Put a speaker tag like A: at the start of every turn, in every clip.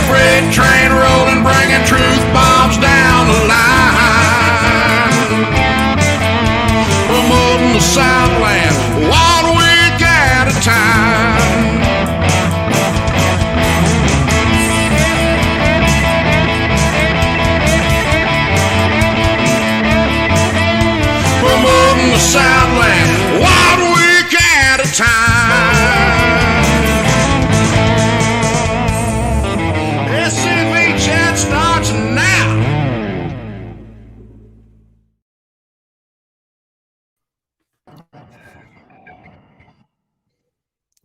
A: freight train rolling, bringing truth bombs down the line. Promoting the Southland 1 week at a time. Promoting the Southland 1 week at a time. SCV chat starts now.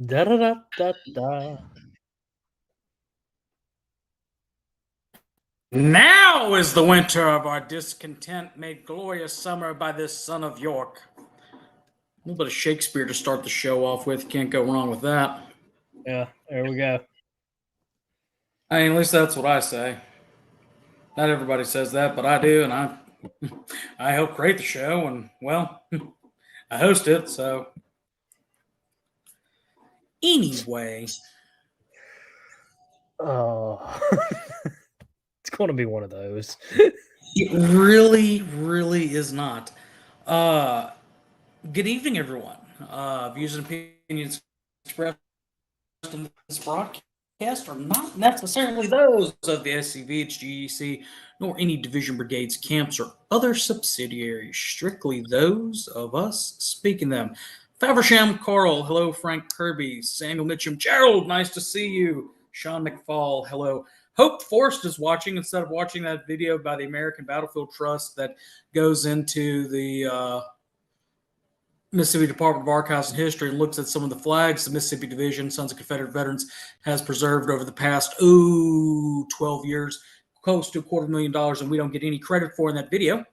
B: Da da da da da.
C: Now is the winter of our discontent, made glorious summer by this son of York. A little bit of Shakespeare to start the show off with. Can't go wrong with that.
B: Yeah, there we go.
C: I mean, at least that's what I say. Not everybody says that, but I do, and I help create the show, and, well, I host it, so. Anyway.
B: Oh, it's going to be one of those.
C: It really, really is not. Good evening, everyone. Views and opinions expressed in this broadcast are not necessarily those of the SCV, its GEC, nor any division brigades, camps, or other subsidiaries. Strictly those of us speaking them. Faversham Carl, hello. Frank Kirby, Samuel Mitchum, Gerald, nice to see you. Sean McFall, hello. Hope Forrest is watching instead of watching that video by the American Battlefield Trust that goes into the Mississippi Department of Archives and History and looks at some of the flags the Mississippi Division, Sons of Confederate Veterans, has preserved over the past, 12 years, close to $250,000, and we don't get any credit for in that video.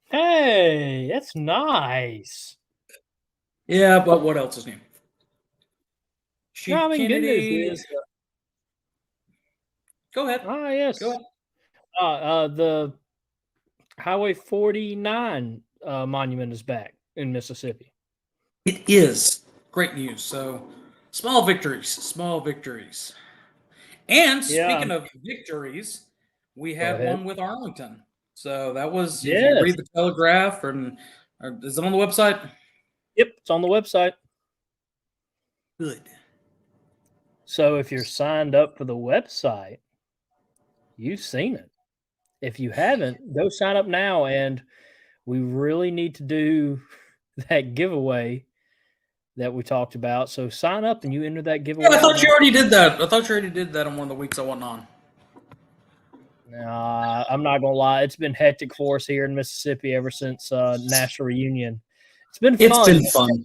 B: Hey, that's nice.
C: Yeah, but what else is new? Chief
B: No, I mean, good
C: Kennedy.
B: news is,
C: Go ahead.
B: yes.
C: Go ahead.
B: The Highway 49 monument is back in Mississippi.
C: It is great news. So, small victories. And speaking of victories, we had one with Arlington. So that was, if you read the Telegraph, is it on the website?
B: Yep, it's on the website.
C: Good.
B: So if you're signed up for the website, you've seen it. If you haven't, go sign up now. And we really need to do that giveaway that we talked about. So sign up and you enter that giveaway.
C: Yeah, I thought you already did that. I thought you already did that on one of the weeks I went on.
B: Nah, I'm not going to lie. It's been hectic for us here in Mississippi ever since National Reunion. It's been fun.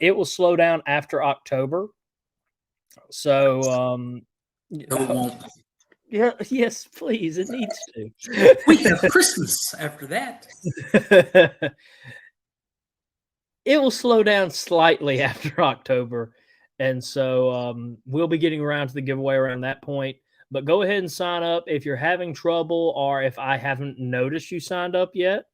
B: It will slow down after October. So,
C: it won't.
B: Yeah, yes, please. It needs to.
C: We have Christmas after that.
B: It will slow down slightly after October. And so we'll be getting around to the giveaway around that point. But go ahead and sign up if you're having trouble or if I haven't noticed you signed up yet.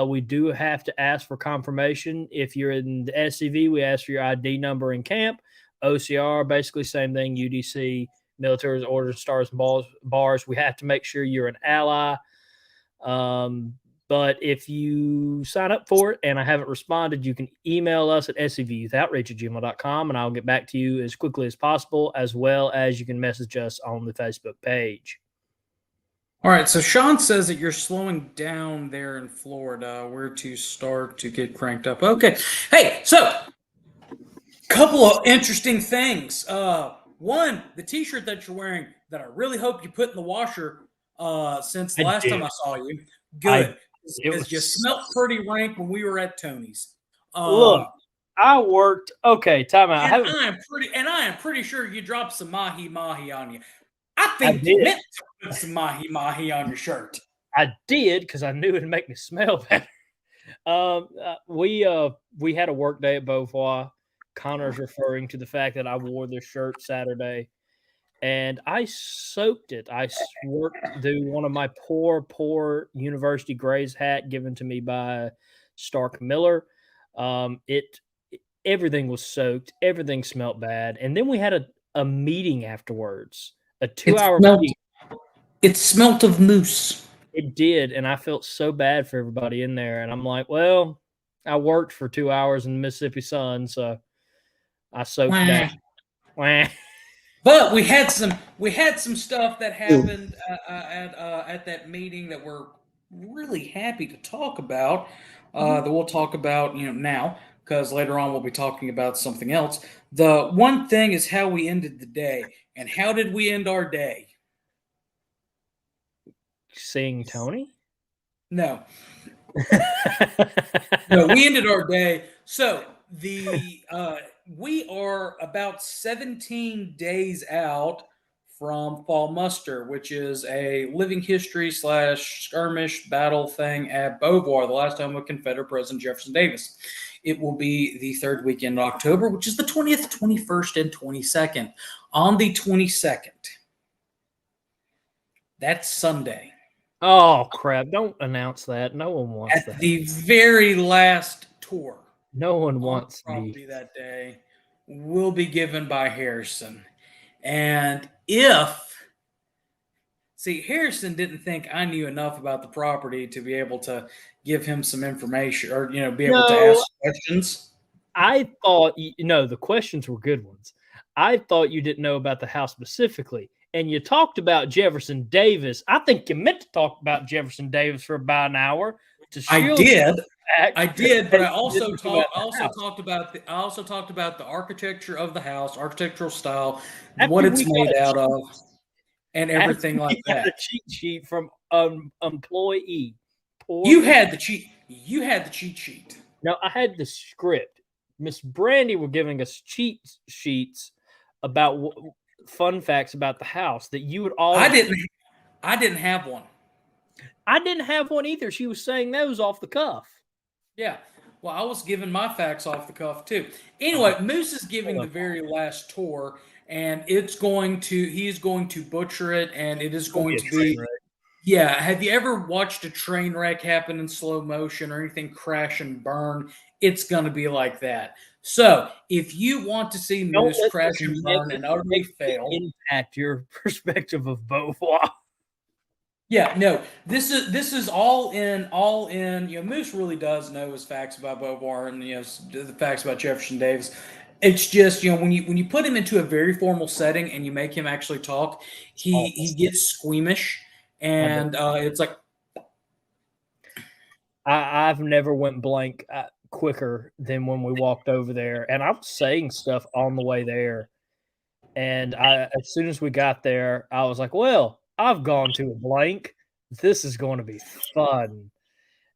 B: We do have to ask for confirmation. If you're in the SCV, we ask for your ID number in camp. OCR, basically same thing, UDC, military orders, stars, and bars. We have to make sure you're an ally. But if you sign up for it and I haven't responded, you can email us at scvyouthOutreach@gmail.com and I'll get back to you as quickly as possible, as well as you can message us on the Facebook page.
C: All right, so Sean says that you're slowing down there in Florida. Where to start to get cranked up? Okay. Hey, so couple of interesting things. One, the T-shirt that you're wearing that I really hope you put in the washer since the last time I saw you. Good. Because you smelled pretty rank when we were at Tony's.
B: Look, I worked. Okay, time out.
C: I am pretty sure you dropped some mahi on you. I think you meant to put some mahi on your shirt.
B: I did because I knew it'd make me smell better. We had a work day at Beauvoir. Connor's referring to the fact that I wore this shirt Saturday, and I soaked it. I worked through one of my poor University Grays hat given to me by Stark Miller. Everything was soaked. Everything smelled bad. And then we had a meeting afterwards, a
C: It
B: 2-hour
C: smelt.
B: meeting.
C: It smelt of moose.
B: It did, and I felt so bad for everybody in there. And I'm like, well, I worked for 2 hours in the Mississippi sun, so I soaked that.
C: Wah.
B: Wah.
C: But we had some stuff that happened at that meeting that we're really happy to talk about. That we'll talk about now, because later on we'll be talking about something else. The one thing is how we ended the day, and how did we end our day?
B: Seeing Tony?
C: No, no, we ended our day. So we are about 17 days out from fall muster, which is a living history / skirmish battle thing at Beauvoir, the last time with Confederate President Jefferson Davis. It will be the third weekend in October, which is the 20th, 21st, and 22nd. On the 22nd, that's Sunday.
B: Oh, crap. Don't announce that. No one wants
C: At
B: that.
C: the very last tour
B: No one
C: on
B: wants
C: property
B: me.
C: that day will be given by Harrison. And Harrison didn't think I knew enough about the property to be able to give him some information or, be able to
B: No,
C: ask questions.
B: I thought, the questions were good ones. I thought you didn't know about the house specifically. And you talked about Jefferson Davis. I think you meant to talk about Jefferson Davis for about an hour to shield
C: I did, but I also talked about the architecture of the house, architectural style, what
B: After
C: it's
B: we got
C: made
B: a
C: out of, and everything like
B: got a
C: that.
B: cheat sheet from employee.
C: You had the cheat sheet.
B: No, I had the script. Miss Brandy were giving us cheat sheets about fun facts about the house that you would all.
C: I didn't have one.
B: I didn't have one either. She was saying those off the cuff.
C: Yeah. Well, I was giving my facts off the cuff too. Anyway, Moose is giving the very last tour, and he's going to butcher it, and it is going to be. Yeah. Have you ever watched a train wreck happen in slow motion or anything crash and burn? It's going to be like that. So if you want to see Moose crash and burn and utterly fail,
B: impact your perspective of Beauvoir.
C: Yeah, no, this is all in. Moose really does know his facts about Beauvoir and the facts about Jefferson Davis. It's just when you put him into a very formal setting and you make him actually talk, he gets squeamish, and it's like
B: I've never went blank quicker than when we walked over there, and I was saying stuff on the way there, and as soon as we got there, I was like, well, I've gone to a blank. This is going to be fun.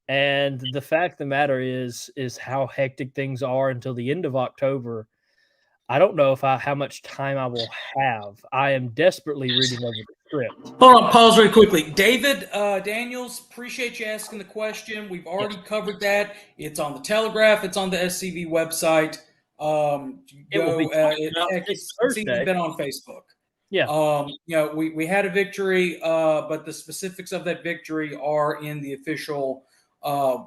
B: And the fact of the matter is how hectic things are until the end of October. I don't know how much time I will have. I am desperately reading over the script.
C: Hold on, pause very quickly. David Daniels, appreciate you asking the question. We've already covered that. It's on the Telegraph. It's on the SCV website. It's even been on Facebook.
B: Yeah.
C: We had a victory, but the specifics of that victory are in the official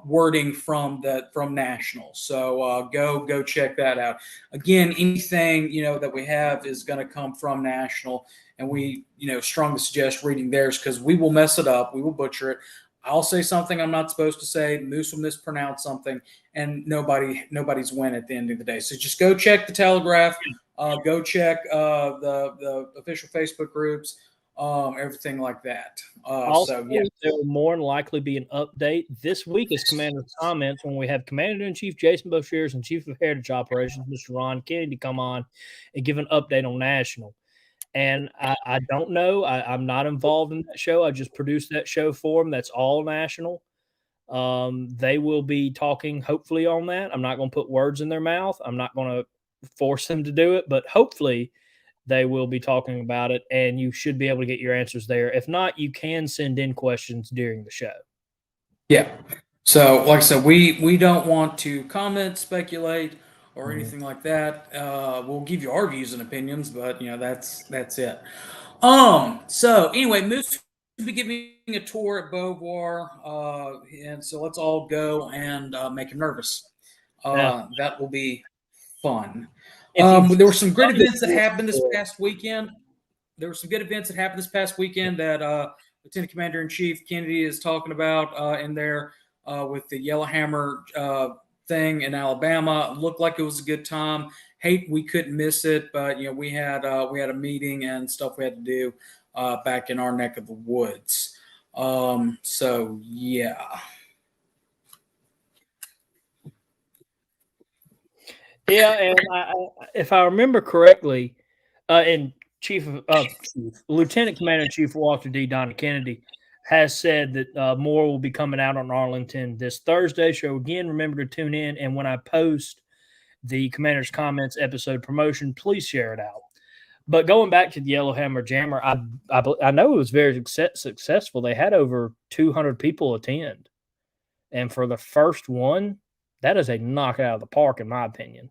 C: wording from National. So go check that out. Again, anything that we have is going to come from National, and we strongly suggest reading theirs because we will mess it up, we will butcher it. I'll say something I'm not supposed to say. Moose will mispronounce something, and nobody's win at the end of the day. So just go check the Telegraph. Go check the official Facebook groups, everything like that.
B: Also, there will more than likely be an update. This week is Commander's Comments when we have Commander-in-Chief Jason Boshears and Chief of Heritage Operations, Mr. Ron Kennedy, come on and give an update on National. And I don't know. I'm not involved in that show. I just produced that show for them. That's all National. They will be talking, hopefully, on that. I'm not going to put words in their mouth. I'm not going to force them to do it, but hopefully they will be talking about it, and you should be able to get your answers there. If not, you can send in questions during the show.
C: Yeah. So, like I said, we don't want to comment, speculate, or anything like that. We'll give you our views and opinions, but that's it. So anyway, Moose will be giving a tour at Beauvoir, and so let's all go and make him nervous. That will be fun. There were some great events that happened this past weekend. That Lieutenant Commander in Chief Kennedy is talking about in there with the Yellowhammer thing in Alabama. Looked like it was a good time. Hate we couldn't miss it, but we had a meeting and stuff we had to do back in our neck of the woods. So yeah.
B: Yeah, and if I remember correctly, and Lieutenant Commander in Chief Walter D. Donna Kennedy has said that more will be coming out on Arlington this Thursday. So again, remember to tune in, and when I post the Commander's Comments episode promotion, please share it out. But going back to the Yellowhammer Jammer, I know it was very successful. They had over 200 people attend, and for the first one, that is a knockout out of the park, in my opinion.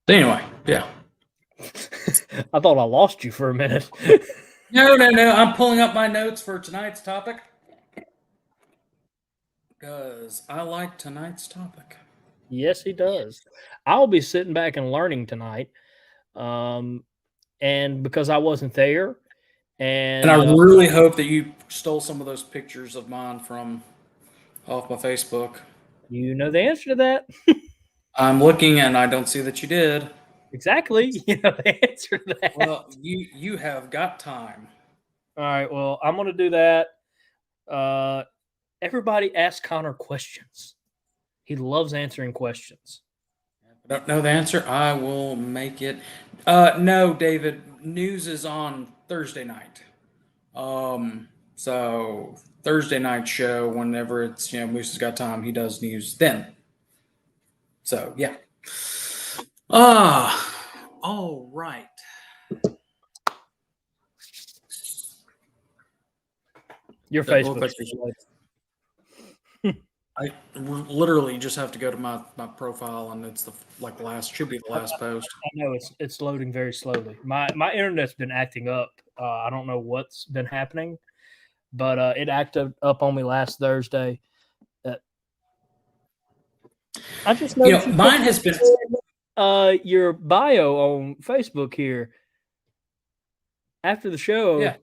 C: Anyway, yeah.
B: I thought I lost you for a minute.
C: No. I'm pulling up my notes for tonight's topic because I like tonight's topic.
B: Yes, he does. I'll be sitting back and learning tonight, and because I wasn't there, and
C: I really hope that you stole some of those pictures of mine from off my Facebook.
B: You know the answer to that.
C: I'm looking and I don't see that you did.
B: Exactly. You know the answer to that.
C: Well, you have got time.
B: All right. Well, I'm going to do that. Everybody ask Connor questions. He loves answering questions.
C: If I don't know the answer, I will make it. No, David. News is on Thursday night. So Thursday night show, whenever it's Moose has got time, he does news then. So yeah. All right.
B: Your Facebook.
C: I literally just have to go to my profile, and it's should be the last post.
B: I know it's loading very slowly. My internet's been acting up. I don't know what's been happening, but it acted up on me last Thursday. I just know
C: mine has been
B: your bio on Facebook here after the show.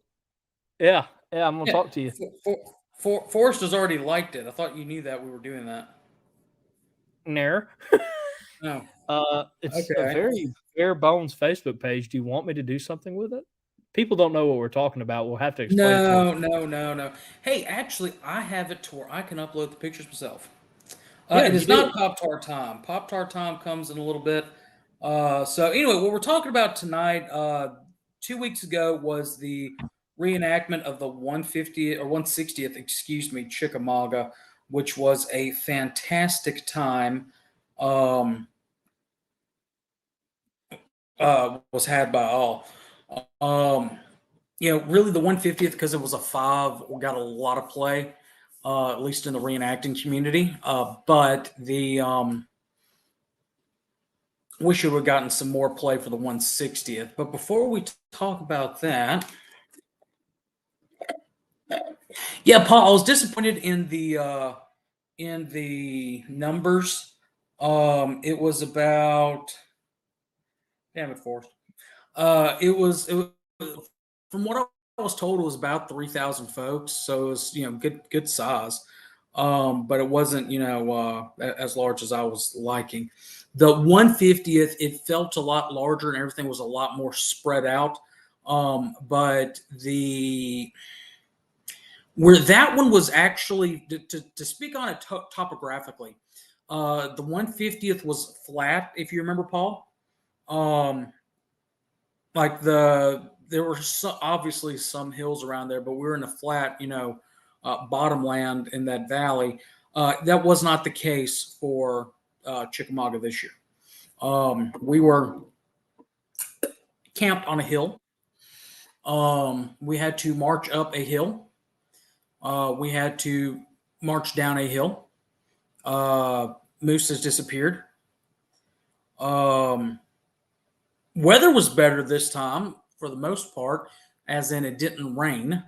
B: Yeah. I'm gonna talk to you.
C: Forrest has already liked it. I thought you knew that we were doing that.
B: No. It's a very bare bones Facebook page. Do you want me to do something with it? People don't know what we're talking about. We'll have to explain.
C: No. Hey, actually, I have it to where I can upload the pictures myself.
B: Yeah,
C: it is not Pop-Tart time. Pop-Tart time comes in a little bit. So anyway, what we're talking about tonight, 2 weeks ago was the reenactment of the 150th or 160th, Chickamauga, which was a fantastic time. Was had by all. Really the 150th, because it was a 5, got a lot of play, at least in the reenacting community. But the wish you would have gotten some more play for the 160th. But before we talk about that, yeah, Paul, I was disappointed in the numbers. It was about, damn it, Forrest. It was from what I was told, it was about 3,000 folks. So it was good size. But it wasn't as large as I was liking. The 150th, it felt a lot larger and everything was a lot more spread out. But where that one was actually, to speak on it topographically, the 150th was flat, if you remember, Paul. There were obviously some hills around there, but we were in a flat, bottomland in that valley. That was not the case for Chickamauga this year. We were camped on a hill. We had to march up a hill. We had to march down a hill. Moose has disappeared. Weather was better this time for the most part, as in it didn't rain.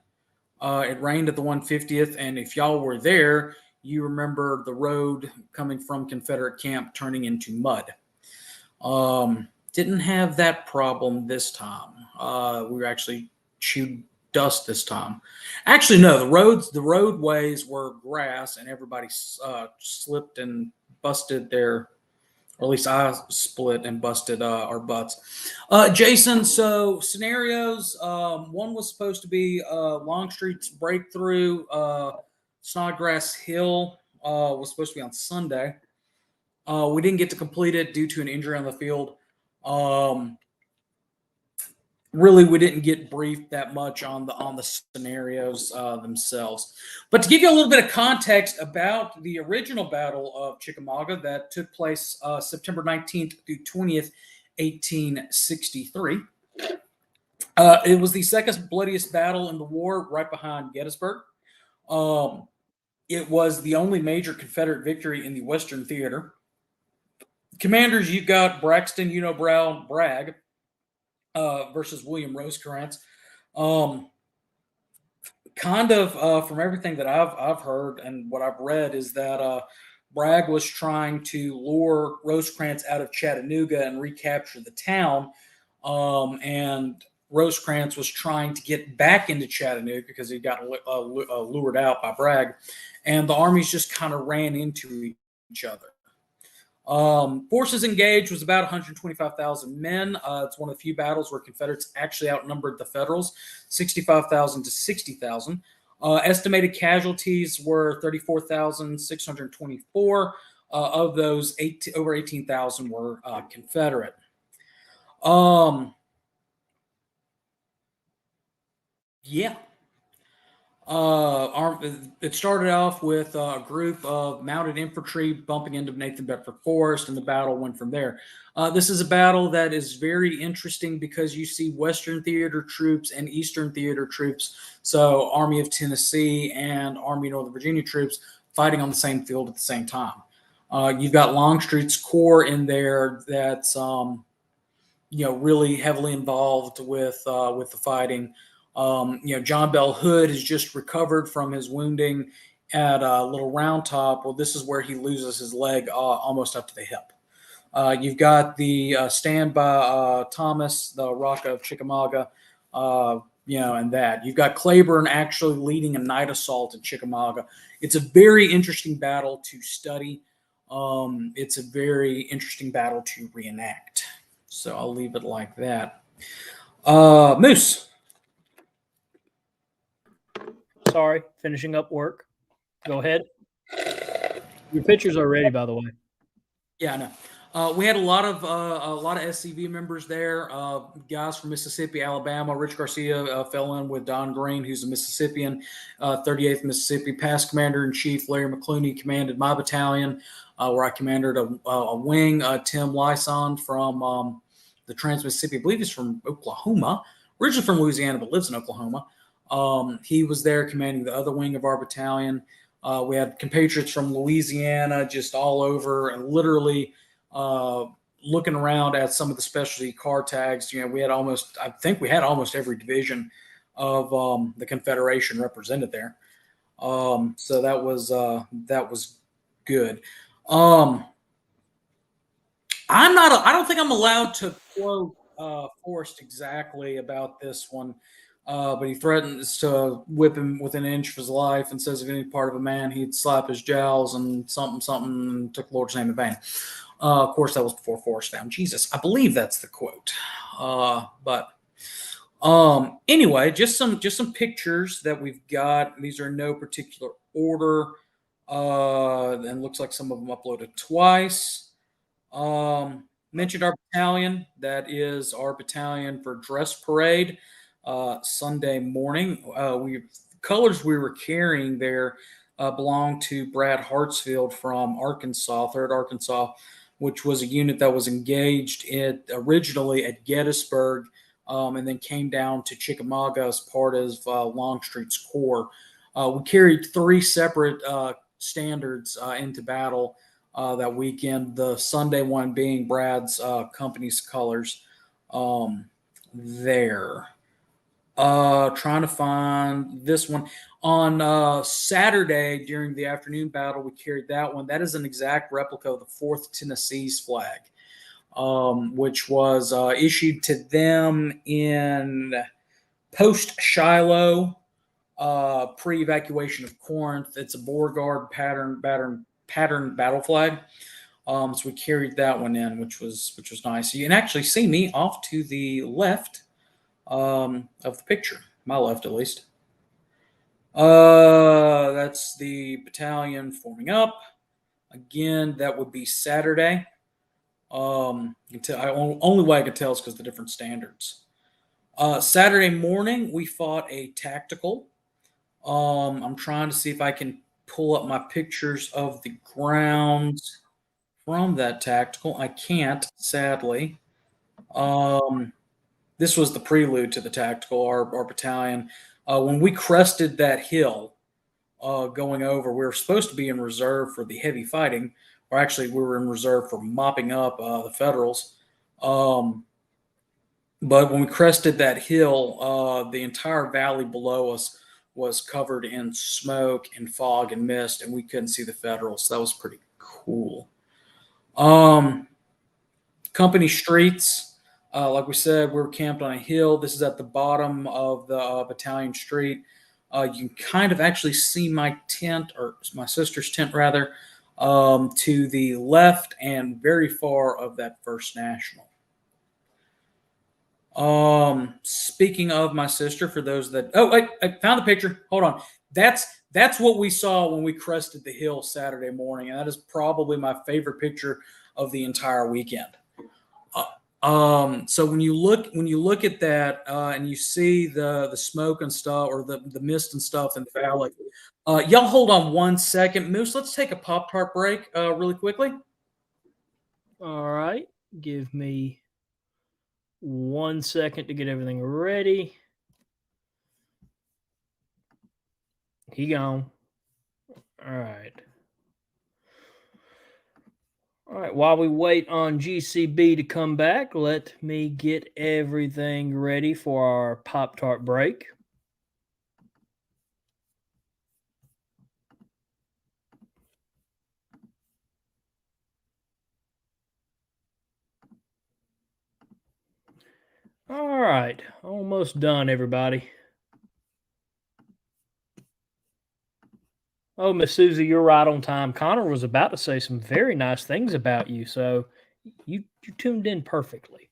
C: It rained at the 150th, and if y'all were there, you remember the road coming from Confederate camp turning into mud. Didn't have that problem this time. We were actually chewed dust this time. Actually, no, the roadways were grass, and everybody slipped and busted their, or at least I split and busted our butts. Jason, so scenarios. One was supposed to be Longstreet's breakthrough. Snodgrass Hill was supposed to be on Sunday. We didn't get to complete it due to an injury on the field. Really, we didn't get briefed that much on the scenarios themselves. But to give you a little bit of context about the original Battle of Chickamauga that took place September 19th through 20th, 1863. It was the second bloodiest battle in the war, right behind Gettysburg. It was the only major Confederate victory in the Western Theater. Commanders, you've got Braxton, Brown, Bragg versus William Rosecrans. From everything that I've heard and what I've read is that Bragg was trying to lure Rosecrans out of Chattanooga and recapture the town, and Rosecrans was trying to get back into Chattanooga because he got lured out by Bragg, and the armies just kind of ran into each other. Forces engaged was about 125,000 men. It's one of the few battles where Confederates actually outnumbered the Federals, 65,000 to 60,000. Estimated casualties were 34,624. Of those, over 18,000 were Confederate. Yeah. It started off with a group of mounted infantry bumping into Nathan Bedford Forest, and the battle went from there. This is a battle that is very interesting because you see Western Theater troops and Eastern Theater troops, so Army of Tennessee and Army of Northern Virginia troops fighting on the same field at the same time. You've got Longstreet's Corps in there that's really heavily involved with the fighting. John Bell Hood has just recovered from his wounding at Little Round Top. Well, this is where he loses his leg almost up to the hip. You've got the stand by Thomas, the Rock of Chickamauga, and that. You've got Claiborne actually leading a night assault at Chickamauga. It's a very interesting battle to study. It's a very interesting battle to reenact. So I'll leave it like that. Moose.
B: Sorry, finishing up work. Go ahead. Your pictures are ready, by the way.
C: Yeah, I know. We had a lot of SCV members there. Guys from Mississippi, Alabama. Rich Garcia fell in with Don Green, who's a Mississippian, 38th Mississippi. Past Commander-in-Chief Larry McClooney commanded my battalion, where I commanded a wing. Tim Lyson from the Trans-Mississippi, I believe he's from Oklahoma, originally from Louisiana, but lives in Oklahoma. He was there commanding the other wing of our battalion. We had compatriots from Louisiana just all over, and literally looking around at some of the specialty car tags. We had almost every division of the Confederation represented there. So that was good. I don't think I'm allowed to quote Forrest exactly about this one. But he threatens to whip him within an inch of his life and says if any part of a man, he'd slap his jowls and something, and took the Lord's name in vain. Of course, that was before Forrest found Jesus. I believe that's the quote. Anyway, just some pictures that we've got. These are in no particular order. And looks like some of them uploaded twice. Mentioned our battalion. That is our battalion for dress parade. Sunday morning. Colors we were carrying there belonged to Brad Hartsfield from Arkansas, 3rd Arkansas, which was a unit that was engaged originally at Gettysburg and then came down to Chickamauga as part of Longstreet's Corps. We carried 3 separate standards into battle that weekend, the Sunday one being Brad's company's colors there. Trying to find this one. On Saturday during the afternoon battle, we carried that one. That is an exact replica of the 4th Tennessee's flag, which was issued to them in post Shiloh, pre-evacuation of Corinth. It's a Beauregard pattern battle flag. So we carried that one in, which was nice. You can actually see me off to the left of the picture, my left at least. That's the battalion forming up. Again, that would be Saturday. Only way I could tell is because the different standards. Saturday morning, we fought a tactical. I'm trying to see if I can pull up my pictures of the grounds from that tactical. I can't, sadly. This was the prelude to the tactical, our battalion. When we crested that hill going over, we were supposed to be in reserve for the heavy fighting, or actually we were in reserve for mopping up the Federals. But when we crested that hill, the entire valley below us was covered in smoke and fog and mist, and we couldn't see the Federals. So that was pretty cool. Company streets, like we said, we were camped on a hill. This is at the bottom of the battalion street. You can kind of actually see my tent, or my sister's tent rather, to the left and very far of that First National. Speaking of my sister, for those that wait, I found the picture. Hold on. That's what we saw when we crested the hill Saturday morning, and that is probably my favorite picture of the entire weekend. So when you look at that and you see the smoke and stuff, or the mist and stuff in the valley, y'all hold on 1 second. Moose, let's take a Pop-Tart break really quickly.
B: All right. Give me 1 second to get everything ready. He gone. All right. All right. While we wait on GCB to come back, let me get everything ready for our Pop-Tart break. All right. Almost done, everybody. Oh, Miss Susie, you're right on time. Connor was about to say some very nice things about you, so you tuned in perfectly.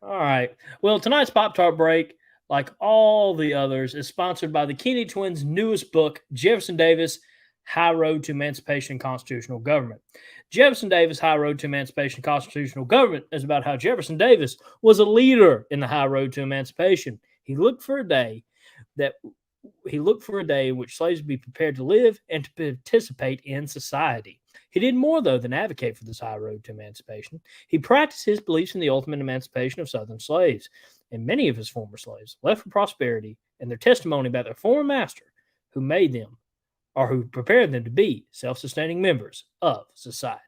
B: All right. Well, tonight's Pop-Tart break, like all the others, is sponsored by the Kennedy twins' newest book, Jefferson Davis, High Road to Emancipation and Constitutional Government. Jefferson Davis, High Road to Emancipation and Constitutional Government is about how Jefferson Davis was a leader in the high road to emancipation. He looked for a day in which slaves would be prepared to live and to participate in society. He did more, though, than advocate for this high road to emancipation. He practiced his beliefs in the ultimate emancipation of Southern slaves, and many of his former slaves left for prosperity and their testimony about their former master, who made them, or who prepared them to be, self-sustaining members of society.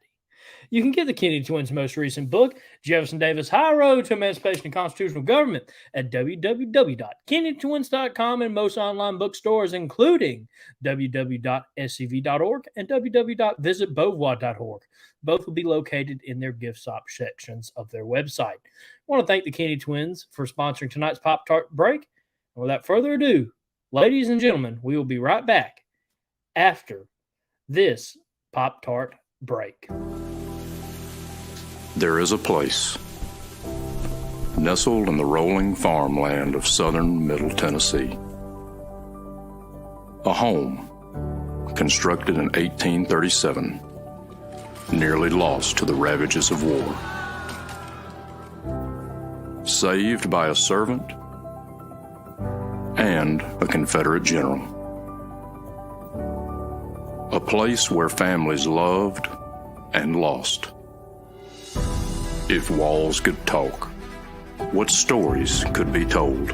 B: You can get the Kennedy twins' most recent book, Jefferson Davis, High Road to Emancipation and Constitutional Government, at www.kennedytwins.com and most online bookstores, including www.scv.org and www.visitbeauvoir.org. Both will be located in their gift shop sections of their website. I want to thank the Kennedy twins for sponsoring tonight's Pop-Tart break. And without further ado, ladies and gentlemen, we will be right back after this Pop-Tart break.
D: There is a place, nestled in the rolling farmland of southern Middle Tennessee. A home constructed in 1837, nearly lost to the ravages of war. Saved by a servant and a Confederate general. A place where families loved and lost. If walls could talk, what stories could be told?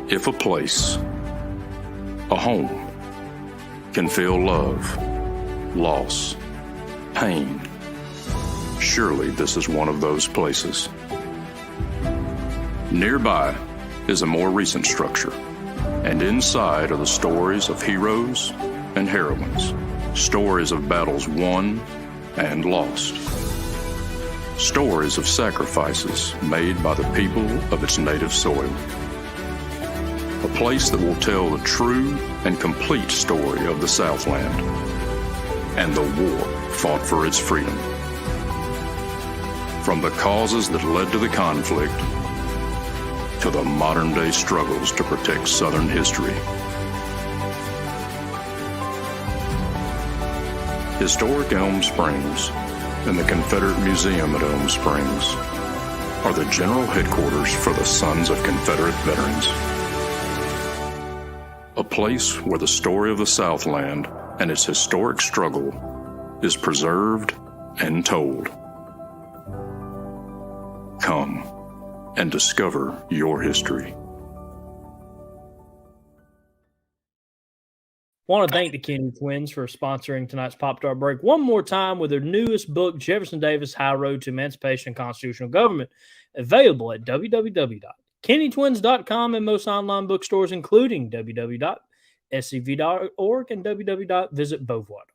D: If a place, a home, can feel love, loss, pain, surely this is one of those places. Nearby is a more recent structure, and inside are the stories of heroes and heroines, stories of battles won and lost, stories of sacrifices made by the people of its native soil. A place that will tell the true and complete story of the Southland and the war fought for its freedom. From the causes that led to the conflict to the modern-day struggles to protect Southern history. Historic Elm Springs and the Confederate Museum at Elm Springs are the general headquarters for the Sons of Confederate Veterans. A place where the story of the Southland and its historic struggle is preserved and told. Come and discover your history.
B: Want to thank the Kenny twins for sponsoring tonight's Pop Tart Break one more time with their newest book, Jefferson Davis, High Road to Emancipation and Constitutional Government, available at www.kennytwins.com and most online bookstores, including www.scv.org and www.visitbeauvoir.org.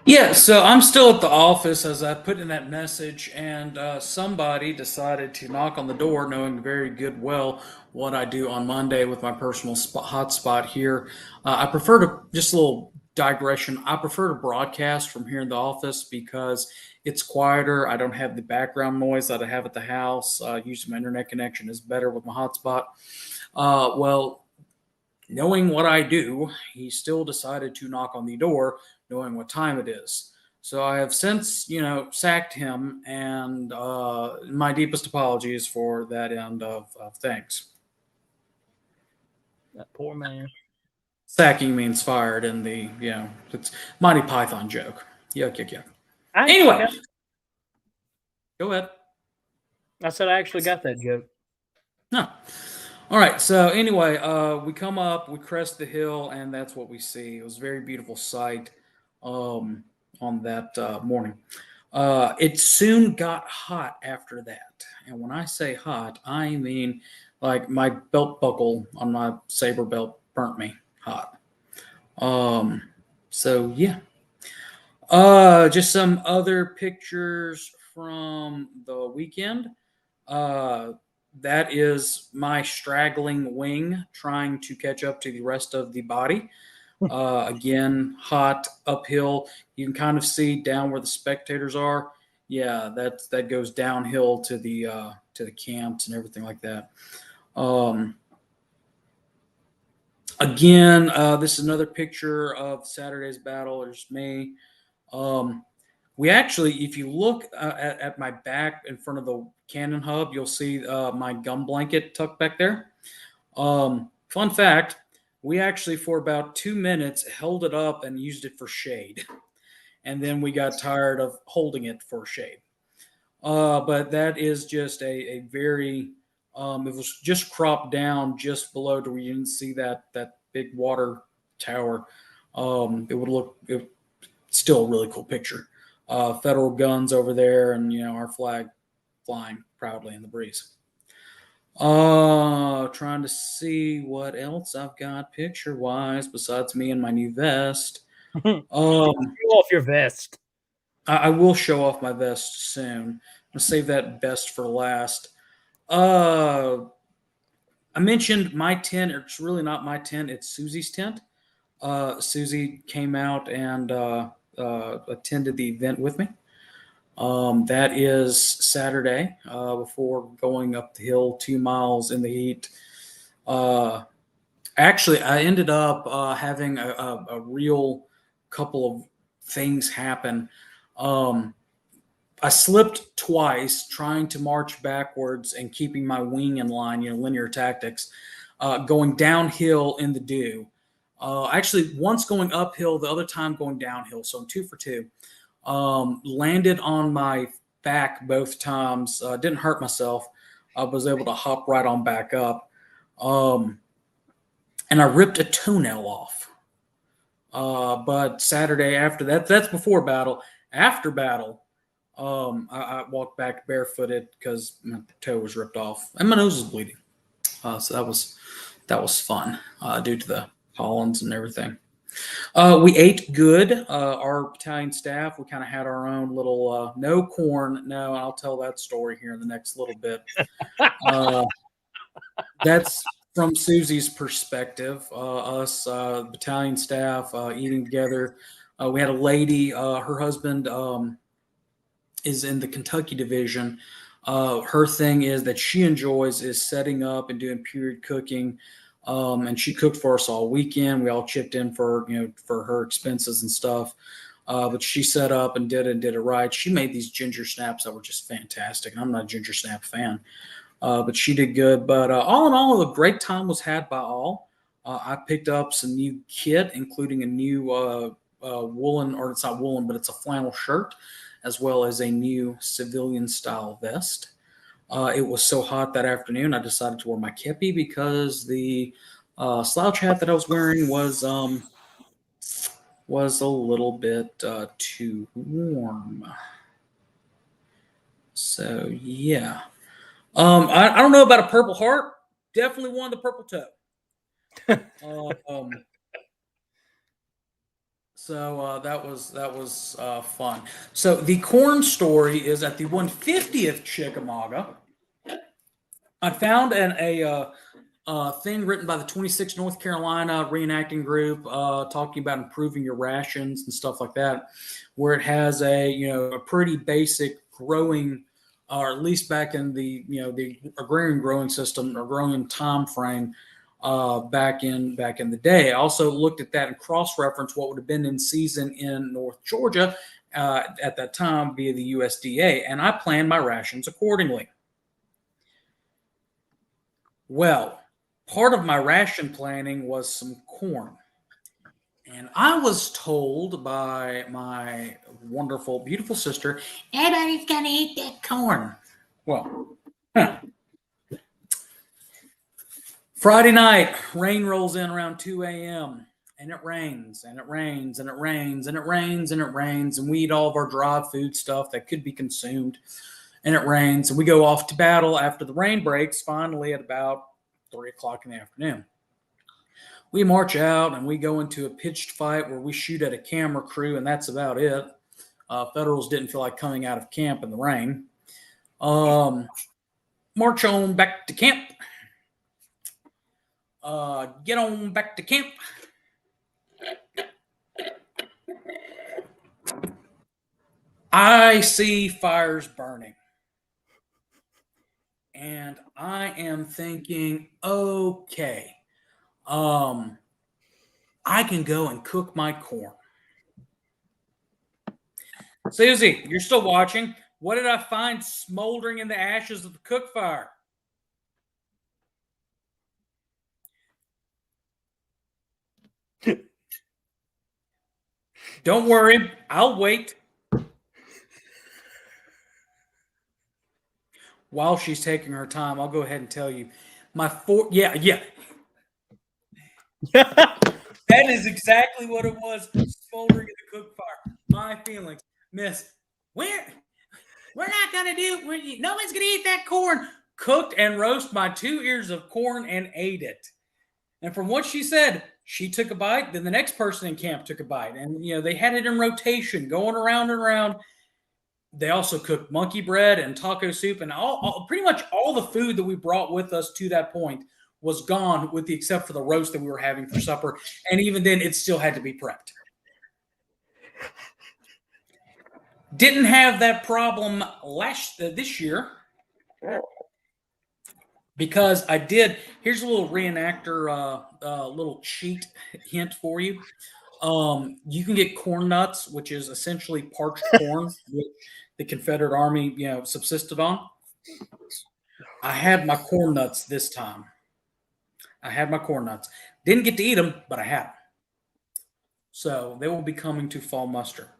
C: Yeah, so I'm still at the office as I put in that message, and somebody decided to knock on the door, knowing very good well what I do on Monday with my personal hotspot here. I prefer to, just a little digression, I prefer to broadcast from here in the office because it's quieter. I don't have the background noise that I have at the house. Usually my internet connection is better with my hotspot. Well, knowing what I do, he still decided to knock on the door, knowing what time it is. So I have since, sacked him, and my deepest apologies for that end of things.
B: That poor man.
C: Sacking means fired in the, it's Monty Python joke. Yuck, yuck, yuck.
B: Anyway.
C: Go ahead.
B: I said I actually got that joke.
C: No. All right. So anyway, we come up, we crest the hill, and that's what we see. It was a very beautiful sight on that morning. It soon got hot after that. And when I say hot, I mean like my belt buckle on my saber belt burnt me hot. So yeah. Just some other pictures from the weekend. That is my straggling wing trying to catch up to the rest of the body. Again, hot uphill. You can kind of see down where the spectators are. Yeah, that goes downhill to the camps and everything like that. Again, this is another picture of Saturday's battle. There's me. We actually, if you look at my back in front of the cannon hub, you'll see my gum blanket tucked back there. Fun fact, we actually for about 2 minutes held it up and used it for shade. And then we got tired of holding it for shade. But that is just a very, it was just cropped down just below to where you didn't see that big water tower. It's still a really cool picture. Federal guns over there and, our flag flying proudly in the breeze. Trying to see what else I've got picture-wise besides me and my new vest.
B: Show off your vest.
C: I will show off my vest soon. I'm going to save that best for last. I mentioned my tent. It's really not my tent. It's Susie's tent. Susie came out and attended the event with me. That is Saturday before going up the hill 2 miles in the heat. Actually, I ended up having a real couple of things happen. I slipped twice trying to march backwards and keeping my wing in line, linear tactics, going downhill in the dew. Actually, once going uphill, the other time going downhill. So I'm 2 for 2. Landed on my back both times. Didn't hurt myself. I was able to hop right on back up. And I ripped a toenail off. But Saturday after that, that's before battle. After battle, I walked back barefooted because my toe was ripped off and my nose was bleeding. So that was fun due to the pollens and everything. We ate good. Our battalion staff, we kind of had our own little no corn. No, I'll tell that story here in the next little bit. That's from Susie's perspective. Us battalion staff eating together. We had a lady. Her husband is in the Kentucky division. Her thing is that she enjoys is setting up and doing period cooking. And she cooked for us all weekend. We all chipped in for her expenses and stuff. But she set up and did it right. She made these ginger snaps that were just fantastic. And I'm not a ginger snap fan, but she did good. But all in all, a great time was had by all. I picked up some new kit, including a new woolen, or it's not woolen, but it's a flannel shirt, as well as a new civilian style vest. It was so hot that afternoon, I decided to wear my kepi because the slouch hat that I was wearing was a little bit too warm. So yeah, I don't know about a purple heart. Definitely won the purple toe. So that was fun. So the corn story is at the 150th Chickamauga. I found a thing written by the 26th North Carolina reenacting group talking about improving your rations and stuff like that, where it has a pretty basic growing, or at least back in the the agrarian growing system or growing time frame. Back in the day. I also looked at that and cross-referenced what would have been in season in North Georgia at that time via the USDA, and I planned my rations accordingly. Well, part of my ration planning was some corn, and I was told by my wonderful, beautiful sister, "Everybody's gonna eat that corn." Well, Friday night, rain rolls in around 2 a.m. and it rains and it rains and it rains and it rains and it rains, and we eat all of our dry food stuff that could be consumed, and it rains, and we go off to battle after the rain breaks finally at about 3 o'clock in the afternoon. We march out and we go into a pitched fight where we shoot at a camera crew, and that's about it. Federals didn't feel like coming out of camp in the rain. March on back to camp. Get on back to camp. I see fires burning. And I am thinking, okay, I can go and cook my corn. Susie, you're still watching. What did I find smoldering in the ashes of the cook fire? Don't worry, I'll wait. While she's taking her time, I'll go ahead and tell you. Yeah. That is exactly what it was, smoldering in the cook fire. My feelings. Miss, we're not going to do, no one's going to eat that corn. Cooked and roast my 2 ears of corn and ate it. And from what she said, she took a bite, then the next person in camp took a bite. And, they had it in rotation, going around and around. They also cooked monkey bread and taco soup, and pretty much all the food that we brought with us to that point was gone, with the except for the roast that we were having for supper. And even then, it still had to be prepped. Didn't have that problem this year because I did. Here's a little reenactor, little cheat hint for you. You can get corn nuts, which is essentially parched corn that the Confederate Army, subsisted on. I had my corn nuts this time. Didn't get to eat them, but I had them. So they will be coming to fall muster.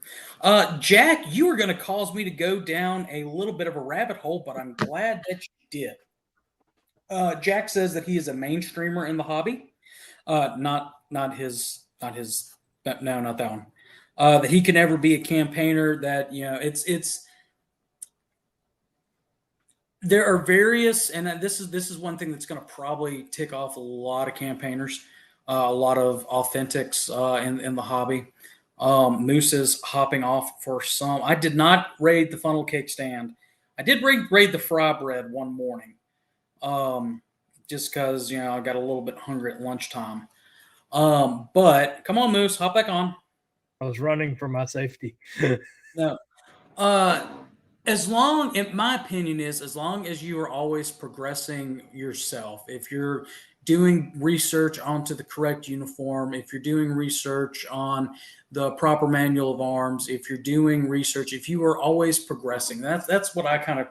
C: Jack, you were going to cause me to go down a little bit of a rabbit hole, but I'm glad that you did. Jack says that he is a mainstreamer in the hobby. Not his. No, not that one. That he can never be a campaigner. That it's There are various, and this is one thing that's going to probably tick off a lot of campaigners, a lot of authentics in the hobby. Moose is hopping off for some. I did not raid the funnel cake stand. I did raid the fry bread one morning, just because I got a little bit hungry at lunchtime. But come on, Moose, hop back on.
B: I was running for my safety.
C: No. In my opinion is, as long as you are always progressing yourself, if you're doing research onto the correct uniform, if you're doing research on the proper manual of arms, if you're doing research, if you are always progressing, that's what I kind of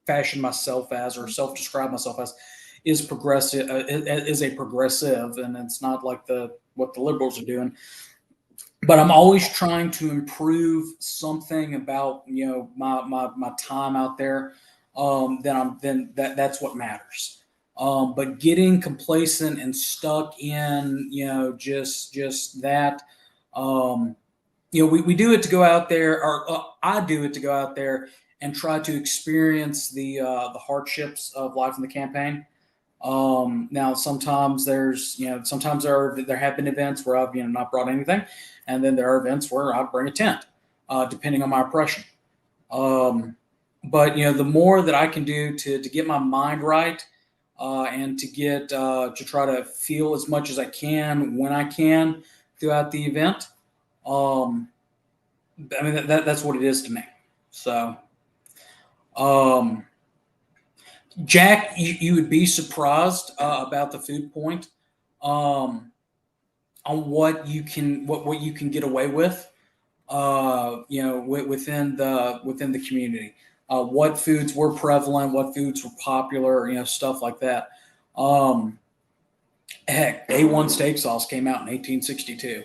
C: fashion myself as, or self-describe myself as, is progressive, is a progressive, and it's not like what the liberals are doing. But I'm always trying to improve something about my time out there. That's what matters. But getting complacent and stuck in just that. We do it to go out there, or I do it to go out there and try to experience the hardships of life in the campaign. Now sometimes there have been events where I've not brought anything, and then there are events where I bring a tent, depending on my impression. But the more that I can do to get my mind right, and to get to try to feel as much as I can when I can throughout the event, that's what it is to me. So, Jack, you would be surprised about the food point, on what you can get away with, within the community. What foods were prevalent, what foods were popular, stuff like that. Heck, A1 steak sauce came out in 1862.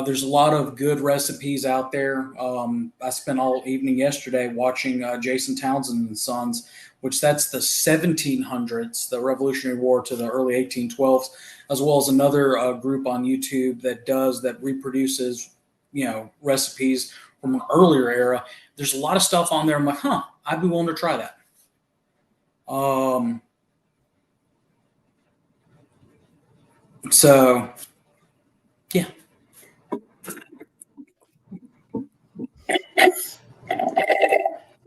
C: There's a lot of good recipes out there. I spent all evening yesterday watching Jason Townsend and Sons, which that's the 1700s, the Revolutionary War to the early 1812s, as well as another group on YouTube that reproduces, recipes from an earlier era. There's a lot of stuff on there. I'm like, I'd be willing to try that. So, yeah.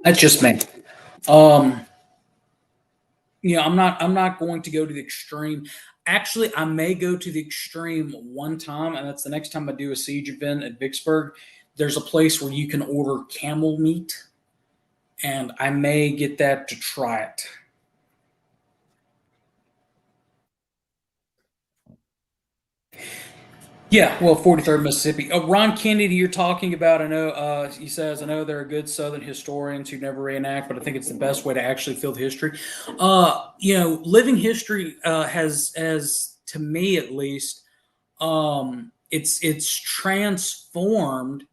C: That's just me. I'm not going to go to the extreme. Actually, I may go to the extreme one time, and that's the next time I do a siege event at Vicksburg. There's a place where you can order camel meat, and I may get that to try it. Yeah, well, 43rd Mississippi. Ron Kennedy, you're talking about. I know he says, I know there are good Southern historians who never reenact, but I think it's the best way to actually feel the history. Living history has, to me at least, it's transformed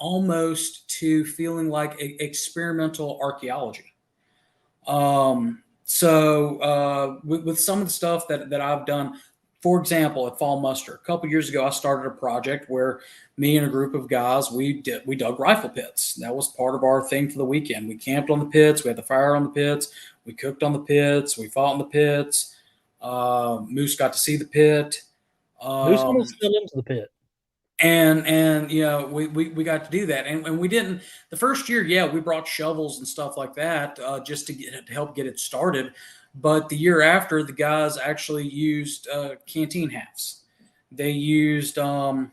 C: almost to feeling like experimental archaeology. So with some of the stuff that I've done. For example, at Fall Muster, a couple years ago, I started a project where me and a group of guys, we dug rifle pits. That was part of our thing for the weekend. We camped on the pits. We had the fire on the pits. We cooked on the pits. We fought in the pits. Moose got to see the pit.
B: Moose almost fell into the pit.
C: And we got to do that. And we didn't the first year. Yeah, we brought shovels and stuff like that just to help get it started. But the year after, the guys actually used canteen halves. They used their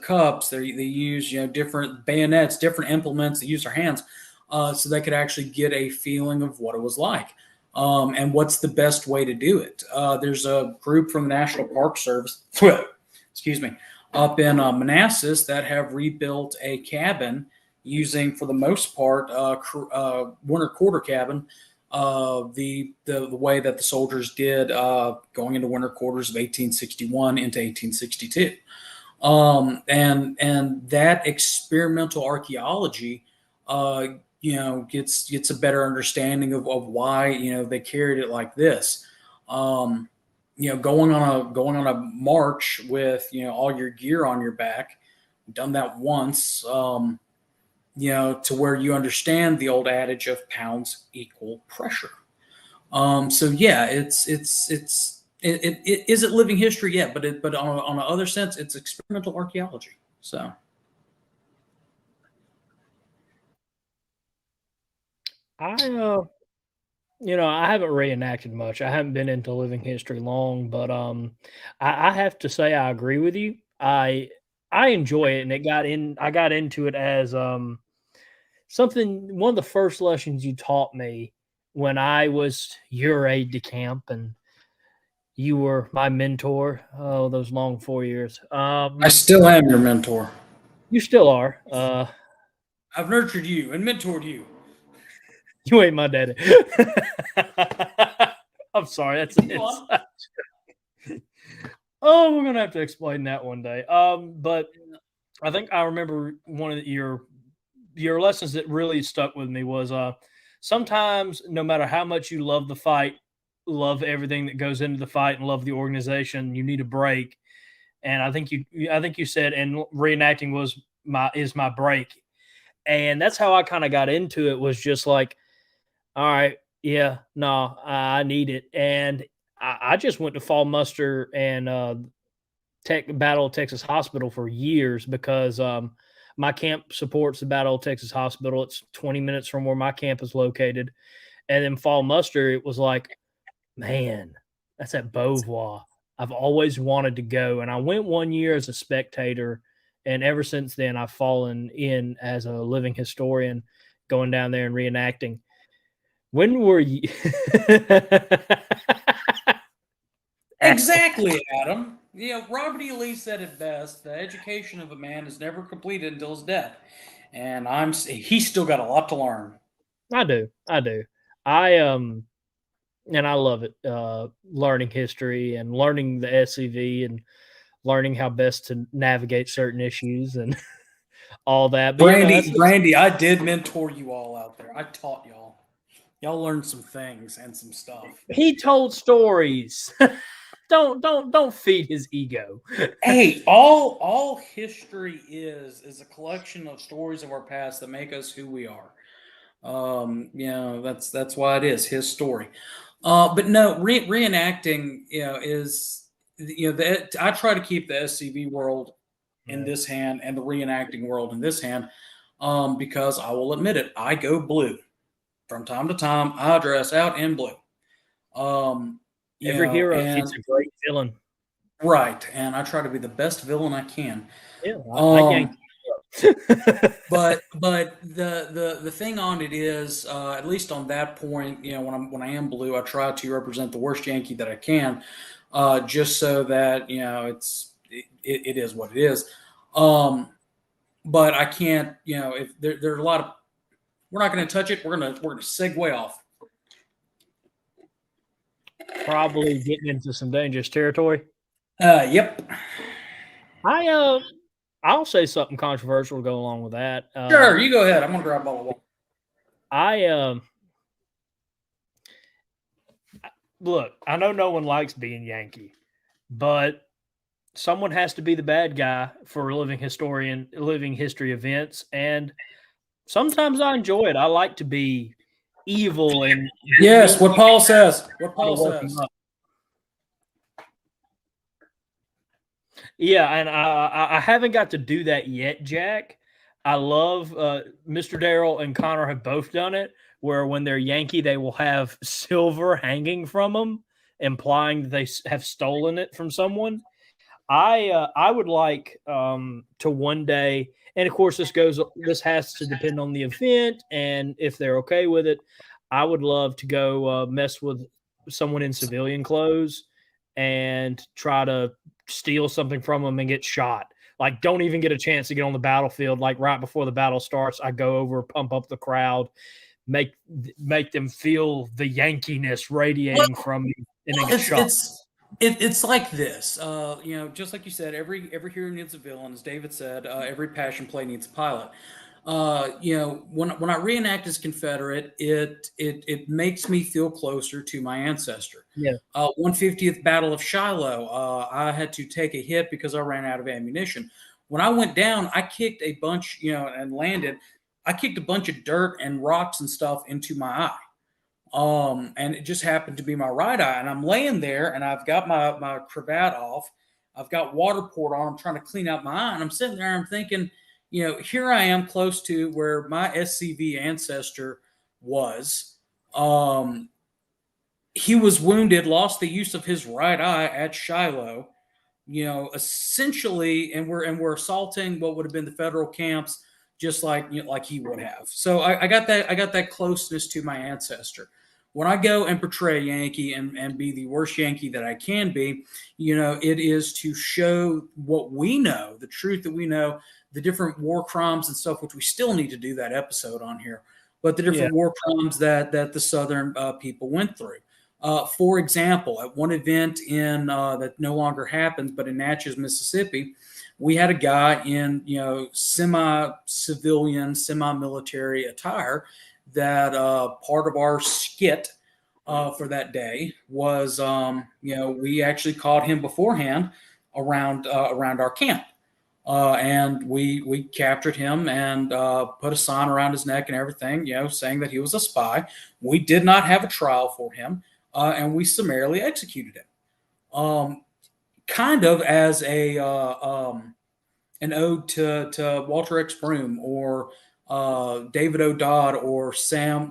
C: cups. They used different bayonets, different implements. They used their hands, so they could actually get a feeling of what it was like, and what's the best way to do it. There's a group from the National Park Service, excuse me, up in Manassas that have rebuilt a cabin using, for the most part, winter quarter cabin. The way that the soldiers did going into winter quarters of 1861 into 1862, and that experimental archaeology gets a better understanding of why they carried it like this. Going on a march with all your gear on your back, done that once. to where you understand the old adage of pounds equal pressure. So yeah, it is it living history? Yeah, but on another sense, it's experimental archaeology. So
B: I I haven't reenacted much. I haven't been into living history long, but I have to say I agree with you. I enjoy it, and I got into it as something. One of the first lessons you taught me when I was your aide de camp, and you were my mentor. Oh, those long 4 years.
C: I still am your mentor.
B: You still are.
C: I've nurtured you and mentored you.
B: You ain't my daddy. I'm sorry. That's Oh, we're gonna have to explain that one day. But I think I remember one of your lessons that really stuck with me was sometimes no matter how much you love the fight, love everything that goes into the fight, and love the organization, you need a break. And I think you said, and reenacting is my break, and that's how I kind of got into it. Was just like, all right, yeah, no, I need it, and I just went to fall muster and Battle of Texas Hospital for years because my camp supports the Battle of Texas Hospital. It's 20 minutes from where my camp is located, and then fall muster, it was like, man, that's at Beauvoir. I've always wanted to go, and I went one year as a spectator, and ever since then, I've fallen in as a living historian, going down there and reenacting. When were you?
C: Exactly, Adam. Robert E. Lee said it best: the education of a man is never completed until his death, and he's still got a lot to learn.
B: I do. And I love it. Learning history and learning the SCV and learning how best to navigate certain issues and all that. But
C: Brandy, I did mentor you all out there. I taught y'all. Y'all learned some things and some stuff.
B: He told stories. Don't feed his ego.
C: Hey, all history is a collection of stories of our past that make us who we are. That's why it is his story. But no, reenacting, is I try to keep the SCV world in this hand and the reenacting world in this hand, because I will admit it, I go blue from time to time. I dress out in blue.
B: Every hero is a great villain,
C: right? And I try to be the best villain I can.
B: Yeah,
C: but the thing on it is, at least on that point, when I am blue, I try to represent the worst Yankee that I can, just so that it is what it is. But I can't, if there are a lot of, we're not going to touch it. We're gonna segue off.
B: Probably getting into some dangerous territory.
C: Yep.
B: I'll say something controversial to go along with that.
C: Sure, you go ahead. I'm gonna grab a bottle of water.
B: Look, I know no one likes being Yankee, but someone has to be the bad guy for living history events, and sometimes I enjoy it. I like to be evil and
C: yes, what Paul says.
B: Yeah, and I haven't got to do that yet, Jack. I love Mr. Darrell and Connor have both done it, where when they're Yankee, they will have silver hanging from them, implying that they have stolen it from someone. I would like to one day, and of course this has to depend on the event and if they're okay with it. I would love to go mess with someone in civilian clothes and try to steal something from them and get shot. Like, don't even get a chance to get on the battlefield. Like, right before the battle starts, I go over, pump up the crowd, make them feel the Yankiness radiating from me, and then get shot.
C: It's like this, just like you said, every hero needs a villain, as David said. Every passion play needs a pilot. When I reenact as Confederate, it makes me feel closer to my ancestor.
B: Yeah.
C: 150th Battle of Shiloh, I had to take a hit because I ran out of ammunition. When I went down, I kicked a bunch, and landed. I kicked a bunch of dirt and rocks and stuff into my eye. And it just happened to be my right eye. And I'm laying there and I've got my cravat off. I've got water poured on. I'm trying to clean out my eye. And I'm sitting there, I'm thinking, here I am close to where my SCV ancestor was. He was wounded, lost the use of his right eye at Shiloh, essentially, and we're assaulting what would have been the federal camps, just like like he would have. So I got that closeness to my ancestor. When I go and portray Yankee and be the worst Yankee that I can be, it is to show what we know, the truth that we know, the different war crimes and stuff, which we still need to do that episode on here, but the different war crimes that the Southern people went through. For example, at one event in that no longer happens, but in Natchez, Mississippi, we had a guy in semi-civilian, semi-military attire that part of our skit for that day was we actually caught him beforehand around our camp. And we captured him and put a sign around his neck and everything, saying that he was a spy. We did not have a trial for him. And we summarily executed him, kind of as an ode to Walter X. Broom or David O. Dodd or Sam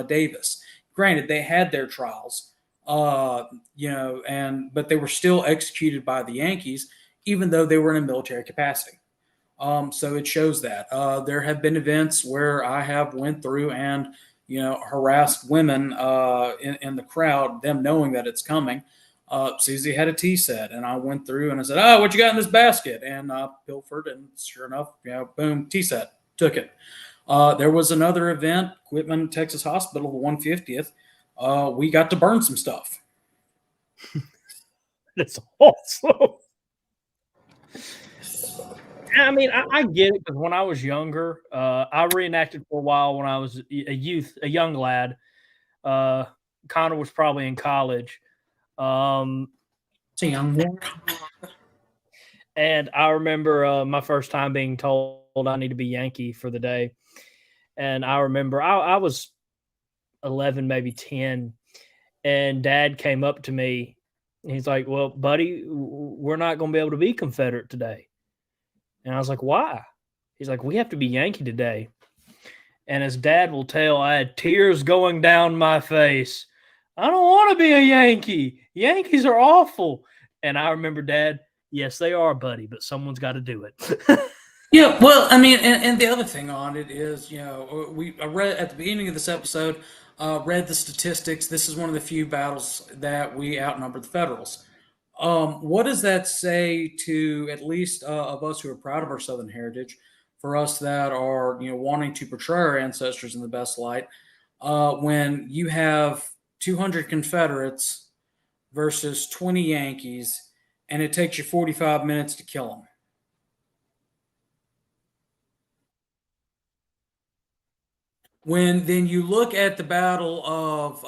C: Davis. Granted, they had their trials, but they were still executed by the Yankees, even though they were in a military capacity. So it shows that there have been events where I have went through and harassed women in the crowd, them knowing that it's coming. Susie had a tea set, and I went through and I said, "Oh, what you got in this basket?" And pilfered, and sure enough, boom, tea set, took it. There was another event, Quitman, Texas Hospital, the 150th. We got to burn some stuff.
B: That's awesome. I mean, I get it, because when I was younger, I reenacted for a while when I was a young lad. Connor was probably in college.
C: It's a young one.
B: And I remember my first time being told I need to be Yankee for the day. And I remember I was 11, maybe 10, and Dad came up to me. And he's like, "Well, buddy, we're not going to be able to be Confederate today." And I was like, "Why?" He's like, "We have to be Yankee today." And as Dad will tell, I had tears going down my face. I don't want to be a Yankee. Yankees are awful. And I remember Dad, "Yes, they are, buddy, but someone's got to do it."
C: Yeah, well, I mean, and the other thing on it is, I read at the beginning of this episode, read the statistics. This is one of the few battles that we outnumbered the Federals. What does that say to at least of us who are proud of our Southern heritage, for us that are wanting to portray our ancestors in the best light, when you have 200 Confederates versus 20 Yankees, and it takes you 45 minutes to kill them? When then you look at the Battle of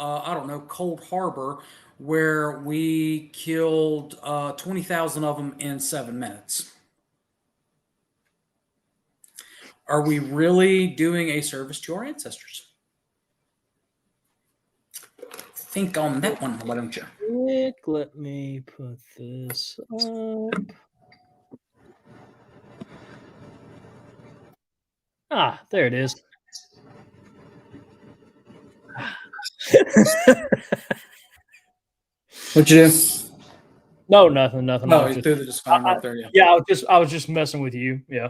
C: Cold Harbor, where we killed 20,000 of them in 7 minutes. Are we really doing a service to our ancestors? Think on that one, why don't you?
B: Nick, let me put this up. Ah, there it is.
C: What'd you do?
B: No, nothing.
C: No, you threw the disclaimer up there.
B: Yeah, I was just messing with you. Yeah.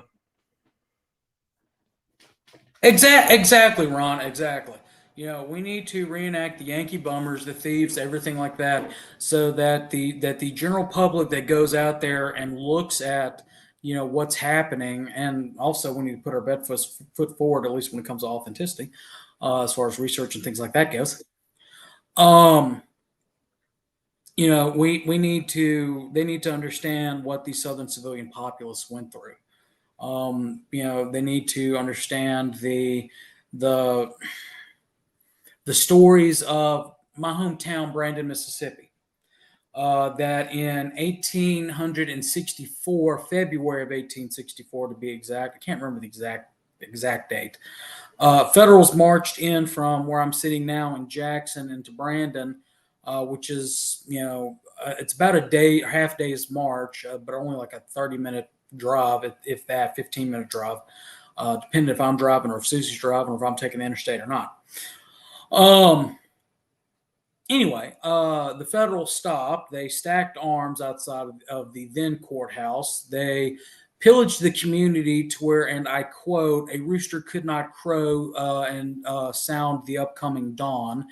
C: Exactly, Ron. Exactly. We need to reenact the Yankee bummers, the thieves, everything like that, so that the general public that goes out there and looks at what's happening, and also we need to put our best foot forward, at least when it comes to authenticity, as far as research and things like that goes. We need to. They need to understand what the Southern civilian populace went through. They need to understand the stories of my hometown, Brandon, Mississippi. That in 1864, February of 1864 to be exact, I can't remember the exact exact date. Federals marched in from where I'm sitting now in Jackson into Brandon, which is, it's about a day, half day's march, but only like a 30-minute drive, if that, 15-minute drive, depending if I'm driving or if Susie's driving or if I'm taking the interstate or not. Anyway, the federals stopped. They stacked arms outside of the then courthouse. They pillaged the community to where, and I quote, a rooster could not crow and sound the upcoming dawn.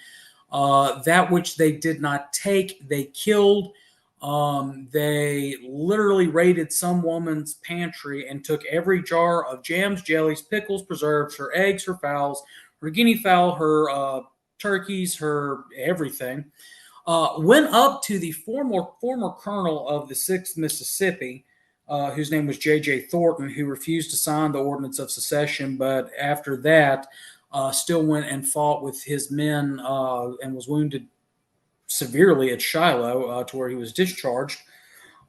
C: That which they did not take, they killed. They literally raided some woman's pantry and took every jar of jams, jellies, pickles, preserves, her eggs, her fowls, her guinea fowl, her turkeys, her everything. Went up to the former colonel of the 6th Mississippi, whose name was J.J. Thornton, who refused to sign the Ordinance of Secession, but after that, still went and fought with his men and was wounded severely at Shiloh to where he was discharged.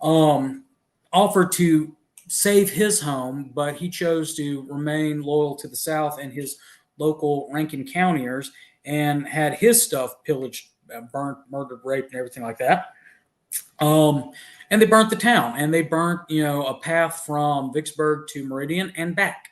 C: Offered to save his home, but he chose to remain loyal to the South and his local Rankin Countyers and had his stuff pillaged, burnt, murdered, raped, and everything like that. And they burnt the town, and they burnt, a path from Vicksburg to Meridian and back.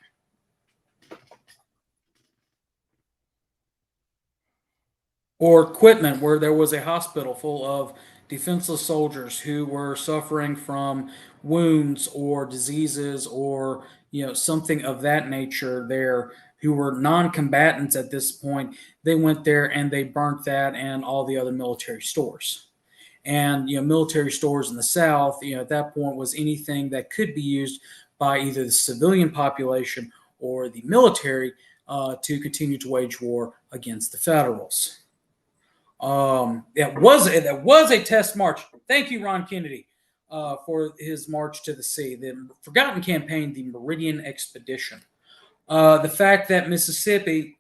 C: Or Quitman, where there was a hospital full of defenseless soldiers who were suffering from wounds or diseases or, something of that nature there, who were non-combatants at this point. They went there and they burnt that and all the other military stores. And, military stores in the South, at that point was anything that could be used by either the civilian population or the military to continue to wage war against the Federals. That was a test march. Thank you, Ron Kennedy, for his march to the sea. The forgotten campaign, the Meridian Expedition. The fact that Mississippi,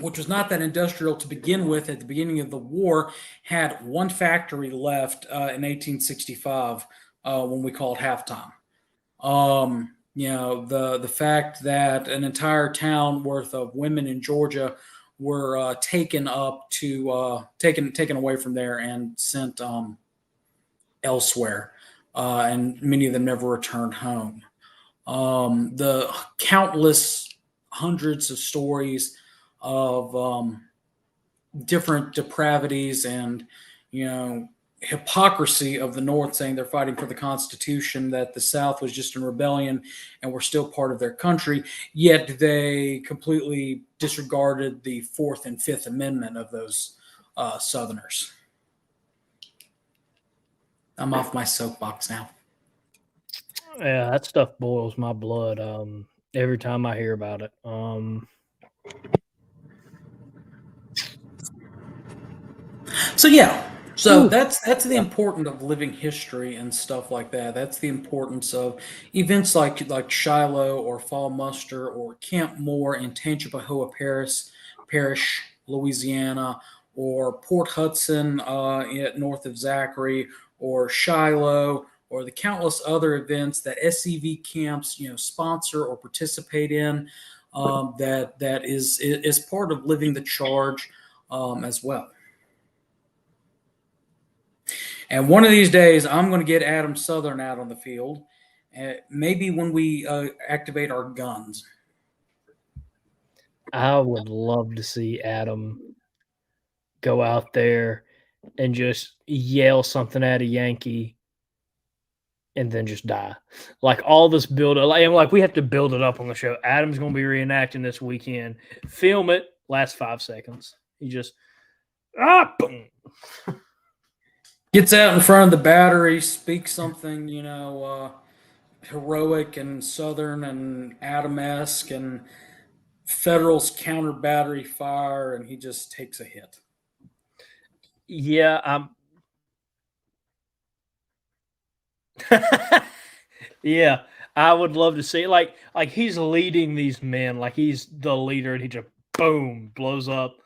C: which was not that industrial to begin with at the beginning of the war, had one factory left in 1865 when we called halftime. The fact that an entire town worth of women in Georgia were taken away from there and sent elsewhere, and many of them never returned home. The countless hundreds of stories of different depravities and hypocrisy of the North saying they're fighting for the Constitution, that the South was just in rebellion and were still part of their country, yet they completely disregarded the Fourth and Fifth Amendment of those Southerners. I'm off my soapbox now.
B: Yeah, that stuff boils my blood every time I hear about it.
C: So that's the importance of living history and stuff like that. That's the importance of events like Shiloh or Fall Muster or Camp Moore in Tangipahoa Parish, Louisiana, or Port Hudson north of Zachary, or Shiloh, or the countless other events that SCV camps sponsor or participate in. That is part of living the charge as well. And one of these days, I'm going to get Adam Southern out on the field, maybe when we activate our guns.
B: I would love to see Adam go out there and just yell something at a Yankee and then just die. Like all this build up, like we have to build it up on the show. Adam's going to be reenacting this weekend. Film it, last 5 seconds. He just, boom.
C: Gets out in front of the battery, speaks something, heroic and Southern and Adam-esque, and Federals counter battery fire, and he just takes a hit.
B: Yeah, yeah, I would love to see like he's leading these men, like he's the leader, and he just boom blows up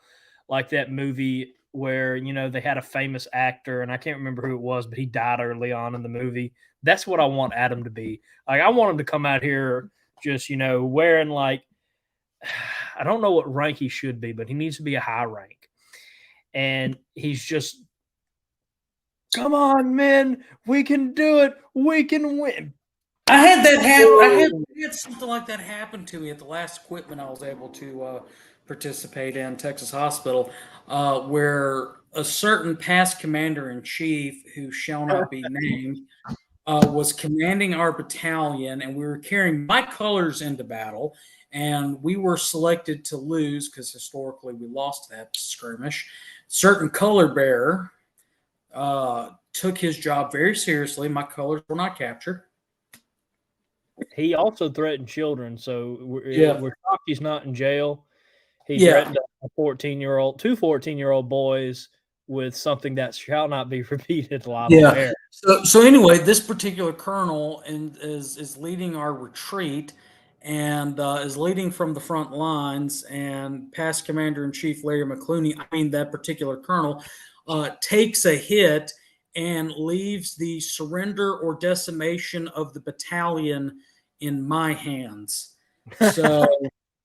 B: like that movie where they had a famous actor, and I can't remember who it was, but he died early on in the movie. That's what I want Adam to be. Like I want him to come out here just, wearing like, I don't know what rank he should be, but he needs to be a high rank. And he's just, come on, men, we can do it. We can win.
C: I had that happen. I had something like that happen to me at the last equipment I was able to participate in, Texas Hospital, where a certain past commander in chief, who shall not be named, was commanding our battalion, and we were carrying my colors into battle, and we were selected to lose because historically we lost that skirmish. Certain color bearer took his job very seriously. My colors were not captured.
B: He also threatened children, so we're shocked he's not in jail. He threatened two 14-year-old boys with something that shall not be repeated live on air.
C: So anyway, this particular colonel is leading our retreat and is leading from the front lines. And past Commander-in-Chief Larry McClooney, that particular colonel, takes a hit and leaves the surrender or decimation of the battalion in my hands. So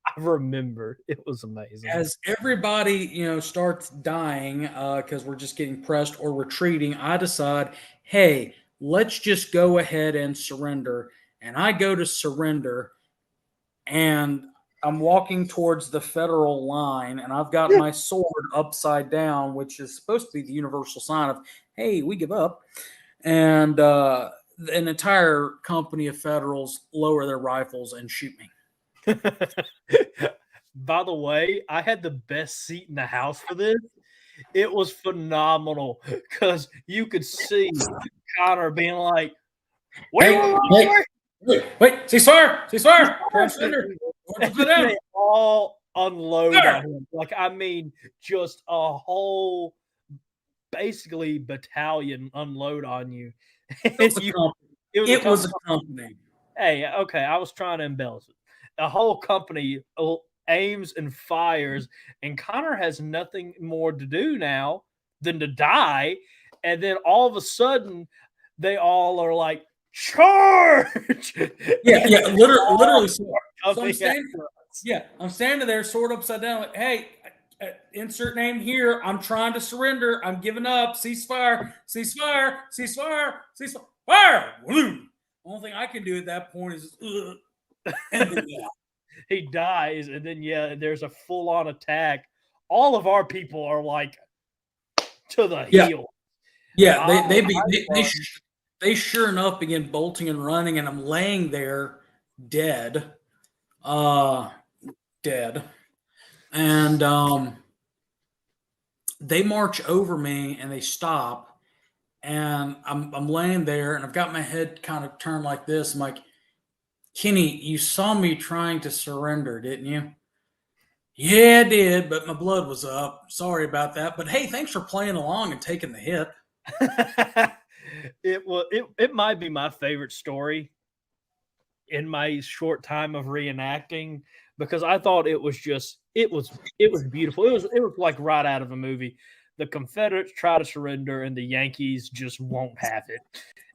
B: I remember it was amazing.
C: As everybody, starts dying because we're just getting pressed or retreating, I decide, hey, let's just go ahead and surrender. And I go to surrender, and I'm walking towards the federal line, and I've got my sword upside down, which is supposed to be the universal sign of, hey, we give up. And an entire company of Federals lower their rifles and shoot me.
B: By the way, I had the best seat in the house for this. It was phenomenal because you could see Connor being like, wait,
C: ceasefire.
B: They all unload on him. Just a whole, basically, battalion unload on you.
C: It was a company.
B: Hey, okay, I was trying to embellish it. A whole company aims and fires, and Connor has nothing more to do now than to die. And then all of a sudden, they all are like, charge!
C: Literally. So I'm standing there, sword upside down, like, hey, insert name here. I'm trying to surrender. I'm giving up. Ceasefire. Fire! Only thing I can do at that point is, and then,
B: he dies, and then there's a full-on attack. All of our people are like to the heel.
C: Yeah, they sure enough begin bolting and running, and I'm laying there dead. And they march over me and they stop, and I'm laying there, and I've got my head kind of turned like this. I'm like, Kenny, you saw me trying to surrender, didn't you? Yeah, I did, but my blood was up. Sorry about that. But hey, thanks for playing along and taking the hit.
B: It might be my favorite story in my short time of reenacting, because I thought it was beautiful. It was like right out of a movie. The Confederates try to surrender and the Yankees just won't have it.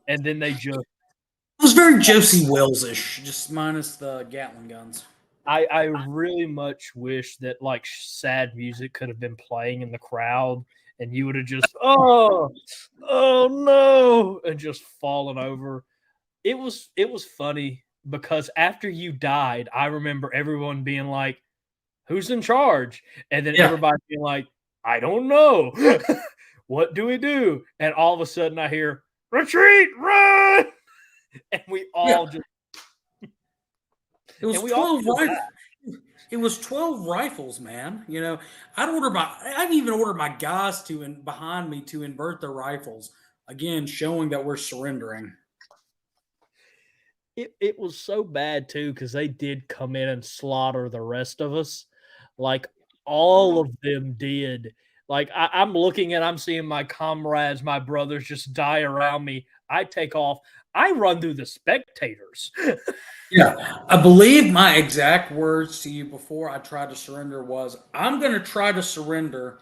B: And then they just,
C: it was very Josie Wells-ish, just minus the Gatling guns.
B: I really much wish that like sad music could have been playing in the crowd, and you would have just, oh no, and just fallen over. It was funny because after you died, I remember everyone being like, who's in charge? And then everybody being like, I don't know. What do we do? And all of a sudden I hear, retreat, run! And we all just...
C: It was 12 rifles. It was 12 rifles, man. I've even ordered my guys behind me to invert their rifles. Again, showing that we're surrendering.
B: It was so bad too, because they did come in and slaughter the rest of us. Like all of them did. Like I'm looking and I'm seeing my comrades, my brothers just die around me. I take off. I run through the spectators.
C: Yeah, I believe my exact words to you before I tried to surrender was, I'm going to try to surrender,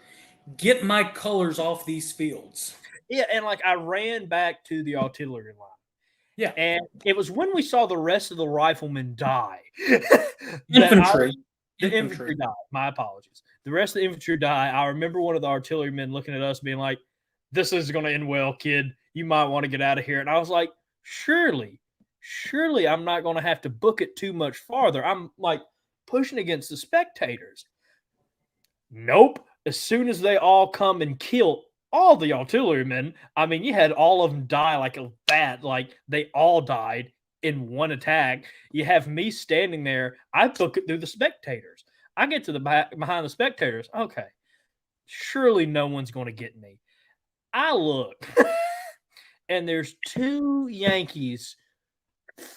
C: get my colors off these fields.
B: Yeah, and like I ran back to the artillery line.
C: Yeah.
B: And it was when we saw the rest of the riflemen die.
C: Infantry.
B: The infantry died. My apologies. The rest of the infantry die. I remember one of the artillerymen looking at us being like, "This is going to end well, kid. You might want to get out of here." And I was like, surely I'm not going to have to book it too much farther. I'm like pushing against the spectators. Nope. As soon as they all come and kill all the artillerymen, I mean, you had all of them die like that. Like they all died in one attack. You have me standing there. I book it through the spectators. I get to the back behind the spectators. Okay. Surely no one's going to get me. I look and there's two Yankees.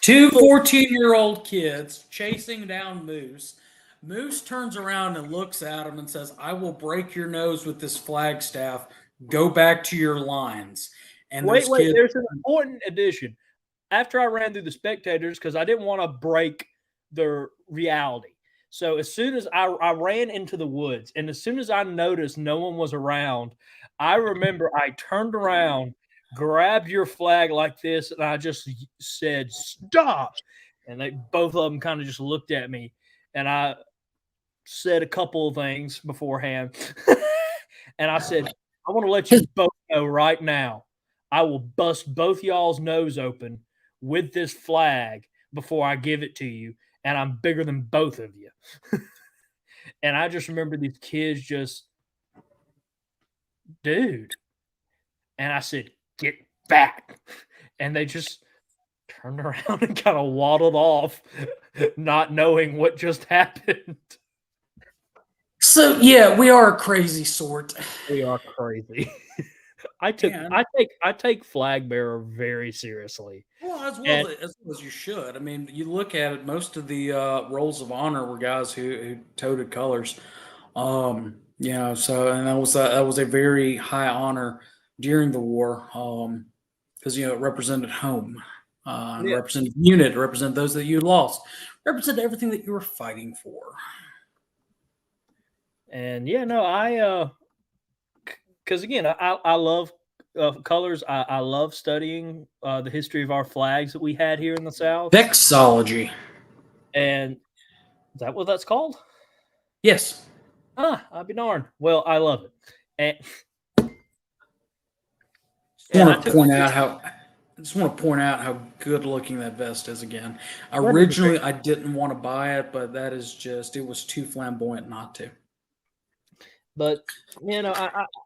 C: Two 14-year-old kids chasing down Moose. Moose turns around and looks at him and says, "I will break your nose with this flagstaff. Go back to your lines." And
B: Wait,
C: kids,
B: there's an important addition. After I ran through the spectators, because I didn't want to break their reality. So as soon as I ran into the woods, and as soon as I noticed no one was around, I remember I turned around, grabbed your flag like this, and I just said, "Stop." And they both of them kind of just looked at me, and I said a couple of things beforehand. And I said, "I want to let you both know right now, I will bust both y'all's nose open with this flag before I give it to you. And I'm bigger than both of you." And I just remember these kids just, dude. And I said, "Get back." And they just turned around and kind of waddled off, not knowing what just happened.
C: So yeah, we are a crazy sort.
B: We are crazy. I take flag bearer very seriously.
C: Well, as well as you should. I mean, you look at it, most of the rolls of honor were guys who toted colors. You know, so and that was a very high honor during the war, because you know it represented home,
B: Yeah.
C: represented unit, represented those that you lost, represented everything that you were fighting for.
B: And yeah, no, because again, I love colors. I love studying the history of our flags that we had here in the South.
C: Vexology.
B: And is that what that's called?
C: Yes.
B: I'll be darned. Well, I love it. And
C: I want to point out how good looking that vest is again. Originally, I didn't want to buy it, but that is just, it was too flamboyant not to.
B: But, you know,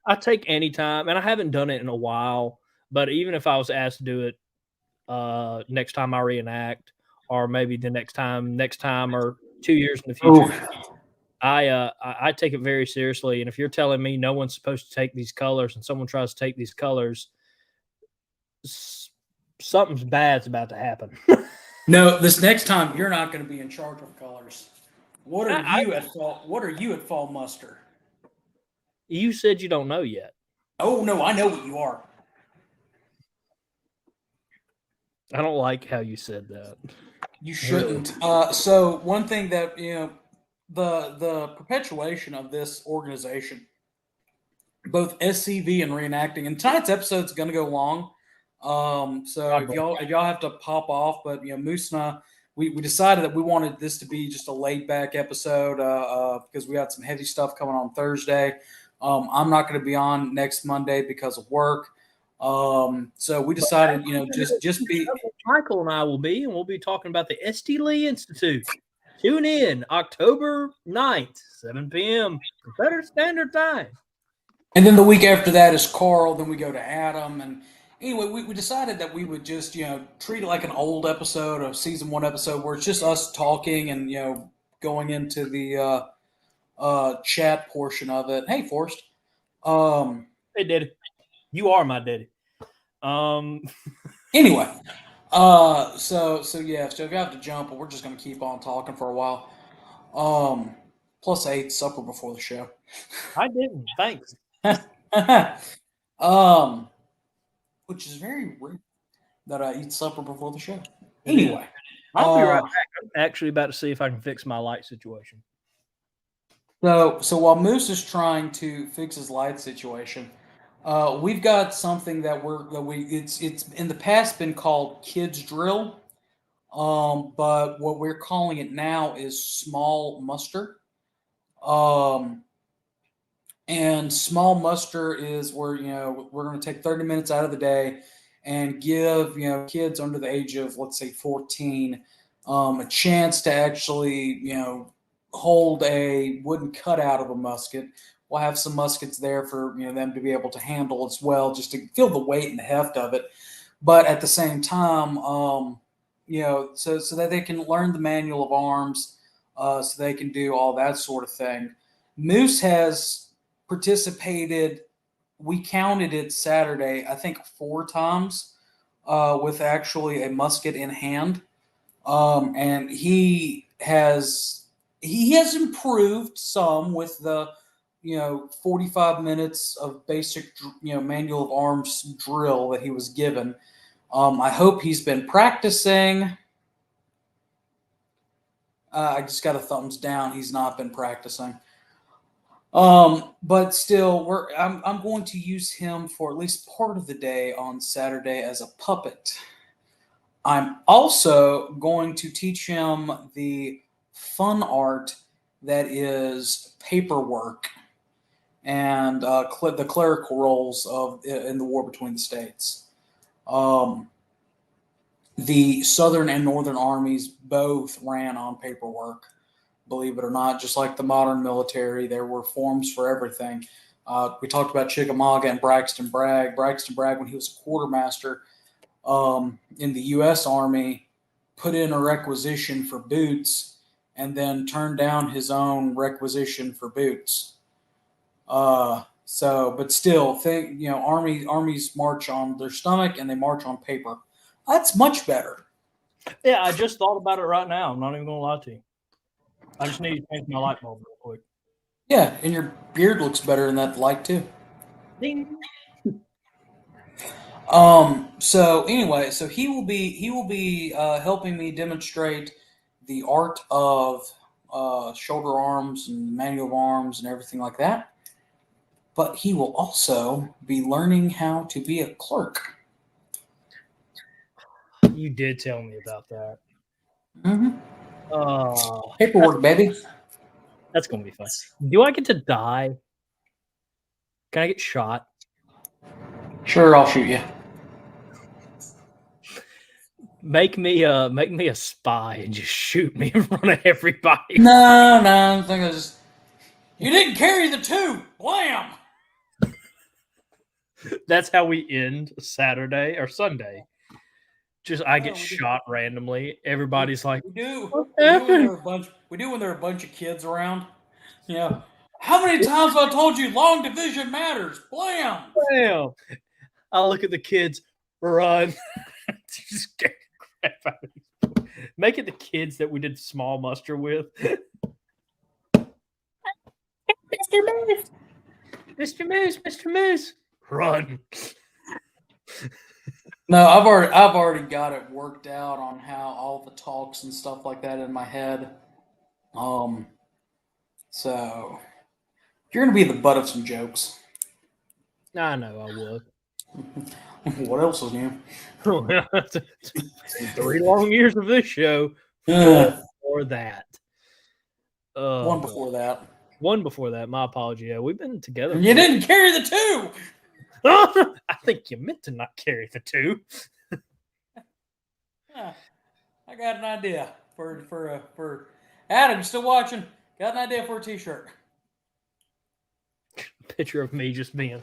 B: I take any time, and I haven't done it in a while, but even if I was asked to do it next time I reenact, or maybe the next time or 2 years in the future, I take it very seriously. And if you're telling me no one's supposed to take these colors and someone tries to take these colors, something's bad's about to happen.
C: No, this next time you're not going to be in charge of colors. What are you at fall? What are you at fall muster?
B: You said you don't know yet.
C: Oh no, I know what you are.
B: I don't like how you said that.
C: You shouldn't. So one thing that the perpetuation of this organization, both SCV and reenacting, and tonight's episode is going to go long. So if y'all have to pop off, but Moose and I, we decided that we wanted this to be just a laid back episode because we got some heavy stuff coming on Thursday. I'm not going to be on next Monday because of work. So we decided, just be.
B: Michael and I will be, and we'll be talking about the S.T. Lee Institute. Tune in October 9th, 7 p.m. Confederate Standard Time.
C: And then the week after that is Carl. Then we go to Adam. And anyway, we decided that we would just, treat it like an old episode, a season 1 episode where it's just us talking and, going into the chat portion of it. Hey, Forrest.
B: Hey, Daddy. You are my daddy.
C: Anyway, so if you have to jump, we're just going to keep on talking for a while. Plus 8 supper before the show.
B: I didn't. Thanks.
C: Which is very rude that I eat supper before the show. Anyway,
B: I'll be right back. I'm actually about to see if I can fix my light situation.
C: So while Moose is trying to fix his light situation, We've got something that it's in the past been called kids drill, but what we're calling it now is small muster. Um, and small muster is where we're going to take 30 minutes out of the day and give kids under the age of, let's say, 14, a chance to actually hold a wooden cutout of a musket. We'll have some muskets there for them to be able to handle as well, just to feel the weight and the heft of it. But at the same time, so that they can learn the manual of arms, so they can do all that sort of thing. Moose has participated. We counted it Saturday, I think 4 times, with actually a musket in hand, and he has improved some with the 45 minutes of basic manual of arms drill that he was given. I hope he's been practicing. I just got a thumbs down. He's not been practicing. But still, I'm going to use him for at least part of the day on Saturday as a puppet. I'm also going to teach him the fun art that is paperwork and the clerical roles in the War Between the States. The Southern and Northern armies both ran on paperwork. Believe it or not, just like the modern military, there were forms for everything. We talked about Chickamauga and Braxton Bragg. Braxton Bragg, when he was a quartermaster in the U.S. Army, put in a requisition for boots and then turned down his own requisition for boots. But still, armies march on their stomach and they march on paper. That's much better.
B: Yeah, I just thought about it right now. I'm not even going to lie to you. I just need to change my light bulb real quick.
C: Yeah, and your beard looks better in that light too.
B: Ding.
C: So anyway, so he will be helping me demonstrate the art of shoulder arms and manual of arms and everything like that. But he will also be learning how to be a clerk.
B: You did tell me about that.
C: Mm-hmm.
B: Oh,
C: Paperwork, baby.
B: That's going to be fun. Do I get to die? Can I get shot?
C: Sure, I'll shoot you.
B: Make me a spy and just shoot me in front of everybody.
C: No, I think I just. You didn't carry the tube. Blam.
B: That's how we end Saturday or Sunday. Just I get shot randomly. Everybody's like,
C: we do.
B: What
C: We do
B: happened?
C: when there are a bunch of kids around. Yeah. How many times have I told you long division matters? Blam.
B: Bam. I'll look at the kids, run. Just scare the crap out of me. Make it the kids that we did small muster with. Mr. Moose. Mr. Moose, Mr. Moose. Run.
C: No, I've already got it worked out on how all the talks and stuff like that in my head. So you're gonna be the butt of some jokes.
B: I know I would.
C: What else is new?
B: 3 long years of this show. Or that.
C: One before that.
B: One before that. My apology. Yeah, we've been together.
C: You didn't carry the 2.
B: I think you meant to not carry the 2.
C: I got an idea for Adam. You still watching? Got an idea for a T-shirt.
B: Picture of me just being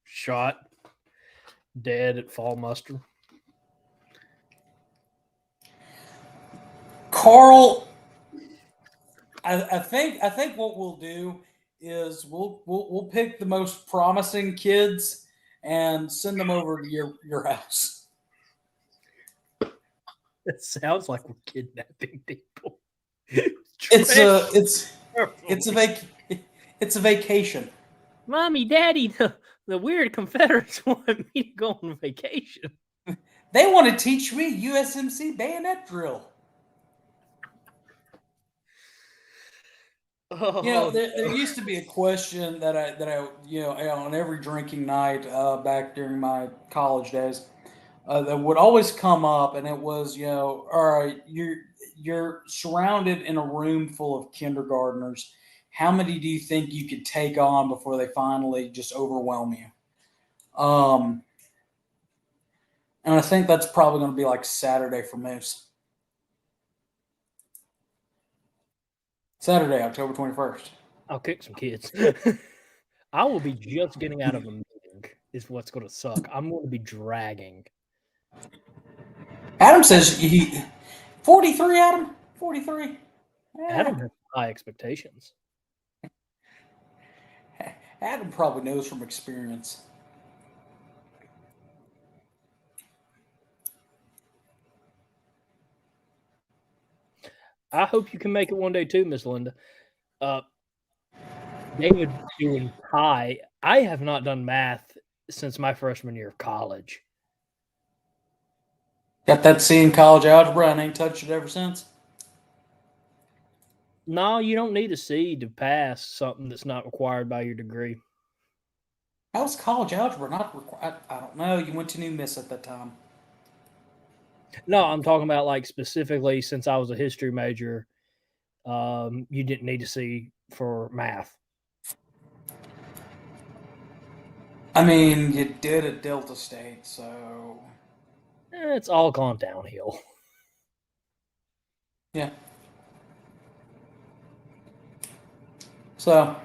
B: shot, dead at fall muster.
C: Carl, I think what we'll do is we'll pick the most promising kids and send them over to your house.
B: It sounds like we're kidnapping people.
C: It's a vacation.
B: Mommy, Daddy, the weird Confederates want me to go on vacation.
C: They want to teach me USMC bayonet drill.
B: Oh,
C: there used to be a question that I on every drinking night back during my college days that would always come up, and it was, all right, you're surrounded in a room full of kindergartners. How many do you think you could take on before they finally just overwhelm you? And I think that's probably going to be like Saturday for Moose. Saturday, October 21st.
B: I'll kick some kids. I will be just getting out of a meeting is what's going to suck. I'm going to be dragging.
C: Adam says 43, Adam? 43?
B: Adam has high expectations.
C: Adam probably knows from experience.
B: I hope you can make it one day too, Miss Linda. David doing pi. I have not done math since my freshman year of college.
C: Got that C in college algebra and ain't touched it ever since?
B: No, you don't need a C to pass something that's not required by your degree.
C: How's college algebra not required? I don't know. You went to New Miss at that time.
B: No, I'm talking about like specifically since I was a history major, you didn't need to see for math.
C: I mean, you did at Delta State, so
B: It's all gone downhill.
C: yeah. So,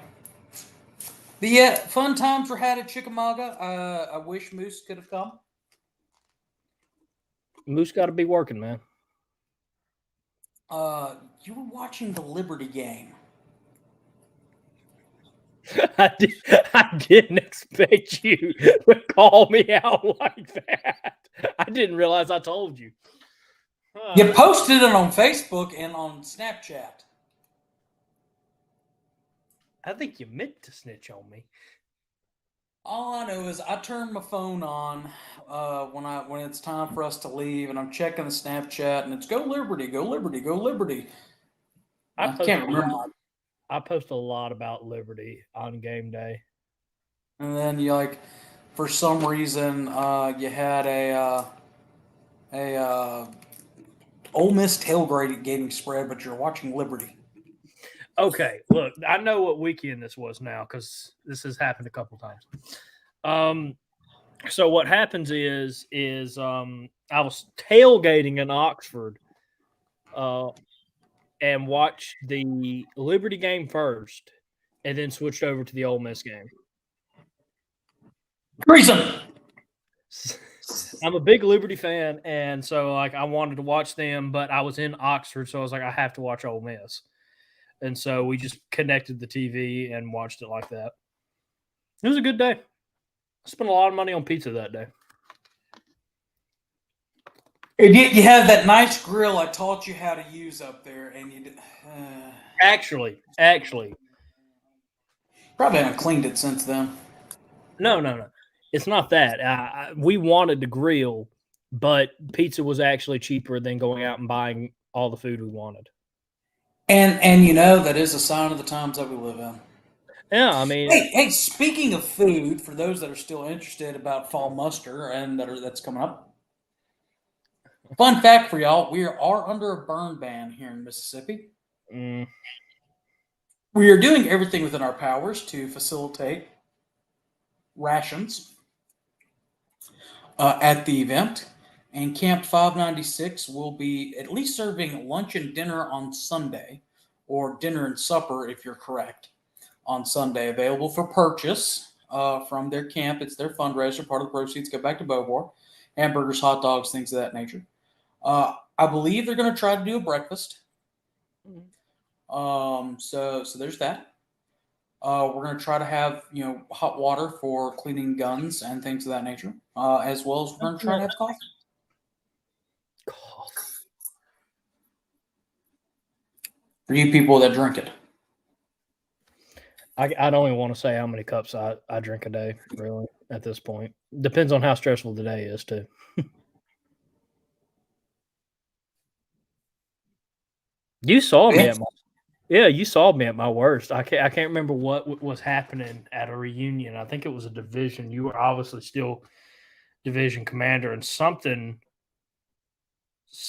C: but yeah, fun times were had at Chickamauga. I wish Moose could have come.
B: Moose got to be working, man.
C: You were watching the Liberty game.
B: I didn't expect you to call me out like that. I didn't realize I told you.
C: You posted it on Facebook and on Snapchat.
B: I think you meant to snitch on me.
C: All I know is I turn my phone on when it's time for us to leave, and I'm checking the Snapchat, and it's "Go Liberty, go Liberty, go Liberty." I can't remember.
B: I post a lot about Liberty on game day.
C: And then you for some reason, you had a Ole Miss tailgating spread, but you're watching Liberty.
B: Okay, look, I know what weekend this was now because this has happened a couple times. So what happens is I was tailgating in Oxford, and watched the Liberty game first, and then switched over to the Ole Miss game.
C: Reason.
B: I'm a big Liberty fan, and so I wanted to watch them, but I was in Oxford, so I was like, I have to watch Ole Miss. And so we just connected the TV and watched it like that. It was a good day. I spent a lot of money on pizza that day.
C: You have that nice grill I taught you how to use up there, and you did.
B: Actually.
C: Probably haven't cleaned it since then.
B: No. It's not that. We wanted to grill, but pizza was actually cheaper than going out and buying all the food we wanted.
C: And that is a sign of the times that we live in.
B: Yeah, I mean,
C: hey, speaking of food, for those that are still interested about fall muster and that's coming up, fun fact for y'all: we are under a burn ban here in Mississippi. We are doing everything within our powers to facilitate rations at the event. And Camp 596 will be at least serving lunch and dinner on Sunday, or dinner and supper, if you're correct, on Sunday. Available for purchase from their camp. It's their fundraiser. Part of the proceeds go back to Beauvoir. Hamburgers, hot dogs, things of that nature. I believe they're going to try to do a breakfast. So there's that. We're going to try to have, hot water for cleaning guns and things of that nature, as well as we're going to try to have coffee. For you people that drink it.
B: I don't even want to say how many cups I drink a day, really, at this point. Depends on how stressful the day is, too. You saw me Yeah, you saw me at my worst. I can't remember what was happening at a reunion. I think it was a division. You were obviously still division commander, and something.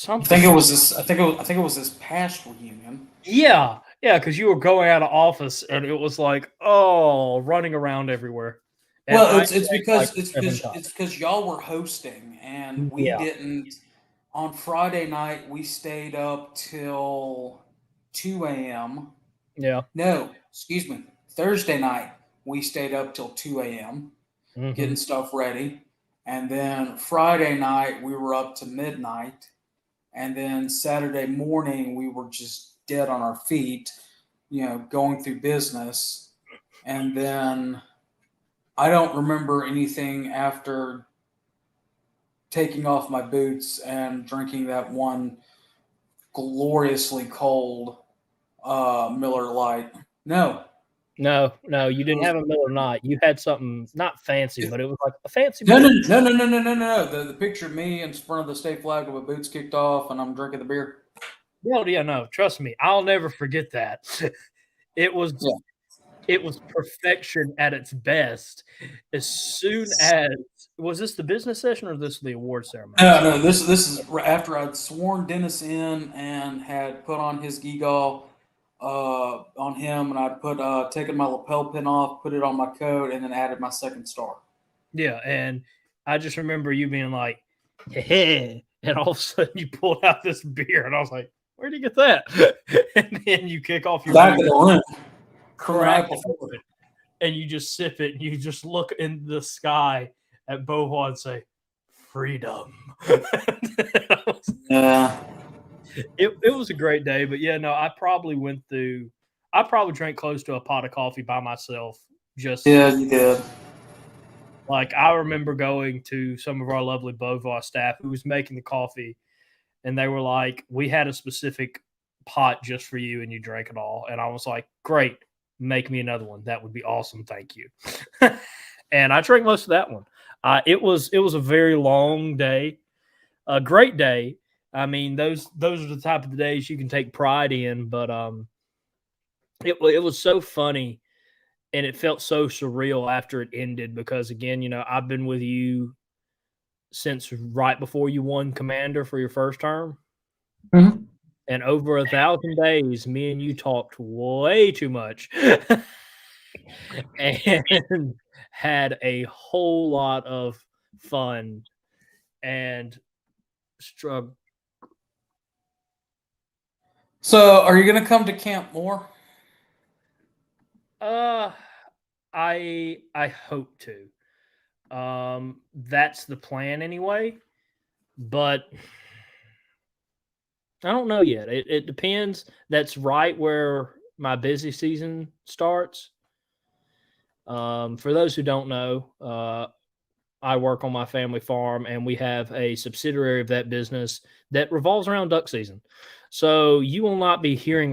C: I think it was this. I think it was this past reunion.
B: Yeah, yeah, because you were going out of office, and it was like, oh, running around everywhere. And
C: Well,
B: I
C: it's
B: drank like 7 times.
C: it's because y'all were hosting and we
B: Yeah,
C: didn't. On Friday night, we stayed up till 2 a.m.
B: yeah.
C: No, excuse me. Thursday night, we stayed up till 2 a.m.
B: Hmm.
C: getting stuff ready. And then Friday night, we were up to midnight. And then Saturday morning, we were just dead on our feet, going through business. And then I don't remember anything after taking off my boots and drinking that one gloriously cold Miller Lite. No,
B: No, no, you
C: it
B: didn't
C: was
B: have a Miller Night. You had something not fancy, but it was like a fancy
C: no, no,
B: beer.
C: no, no, no, no, no, no. The picture of me in front of the state flag with my boots kicked off and I'm drinking the beer.
B: Well, yeah, no, trust me, I'll never forget that. It was
C: Yeah.
B: it was perfection at its best. As soon as was this the business session or this the award ceremony?
C: No, no. This is after I'd sworn Dennis in and had put on his gewgaw on him, and I'd put taken my lapel pin off, put it on my coat, and then added my second star.
B: Yeah, and I just remember you being like, "Hey," and all of a sudden you pulled out this beer, and I was like, "Where'd you get that?" And then you kick off your
C: Back of
B: boots,
C: the room from the
B: crack
C: night before.
B: it, and you just sip it, and you just look in the sky at Bohua and say, "Freedom."
C: Yeah,
B: It was a great day, but yeah, no, I probably drank close to a pot of coffee by myself. Just
C: yeah, you did.
B: like I remember going to some of our lovely Beauvoir staff who was making the coffee, and they were like, "We had a specific pot just for you, and you drank it all." And I was like, "Great, make me another one. That would be awesome. Thank you." And I drank most of that one. It was a very long day, a great day. I mean, those are the type of the days you can take pride in. But it was so funny, and it felt so surreal after it ended because again, I've been with you since right before you won commander for your first term.
C: Mhm.
B: And over 1,000 days, me and you talked way too much and had a whole lot of fun and struggle.
C: So, are you going to come to Camp Moore?
B: Uh, I hope to. That's the plan anyway, but I don't know yet. It depends. That's right where my busy season starts. For those who don't know, I work on my family farm, and we have a subsidiary of that business that revolves around duck season. So you will not be hearing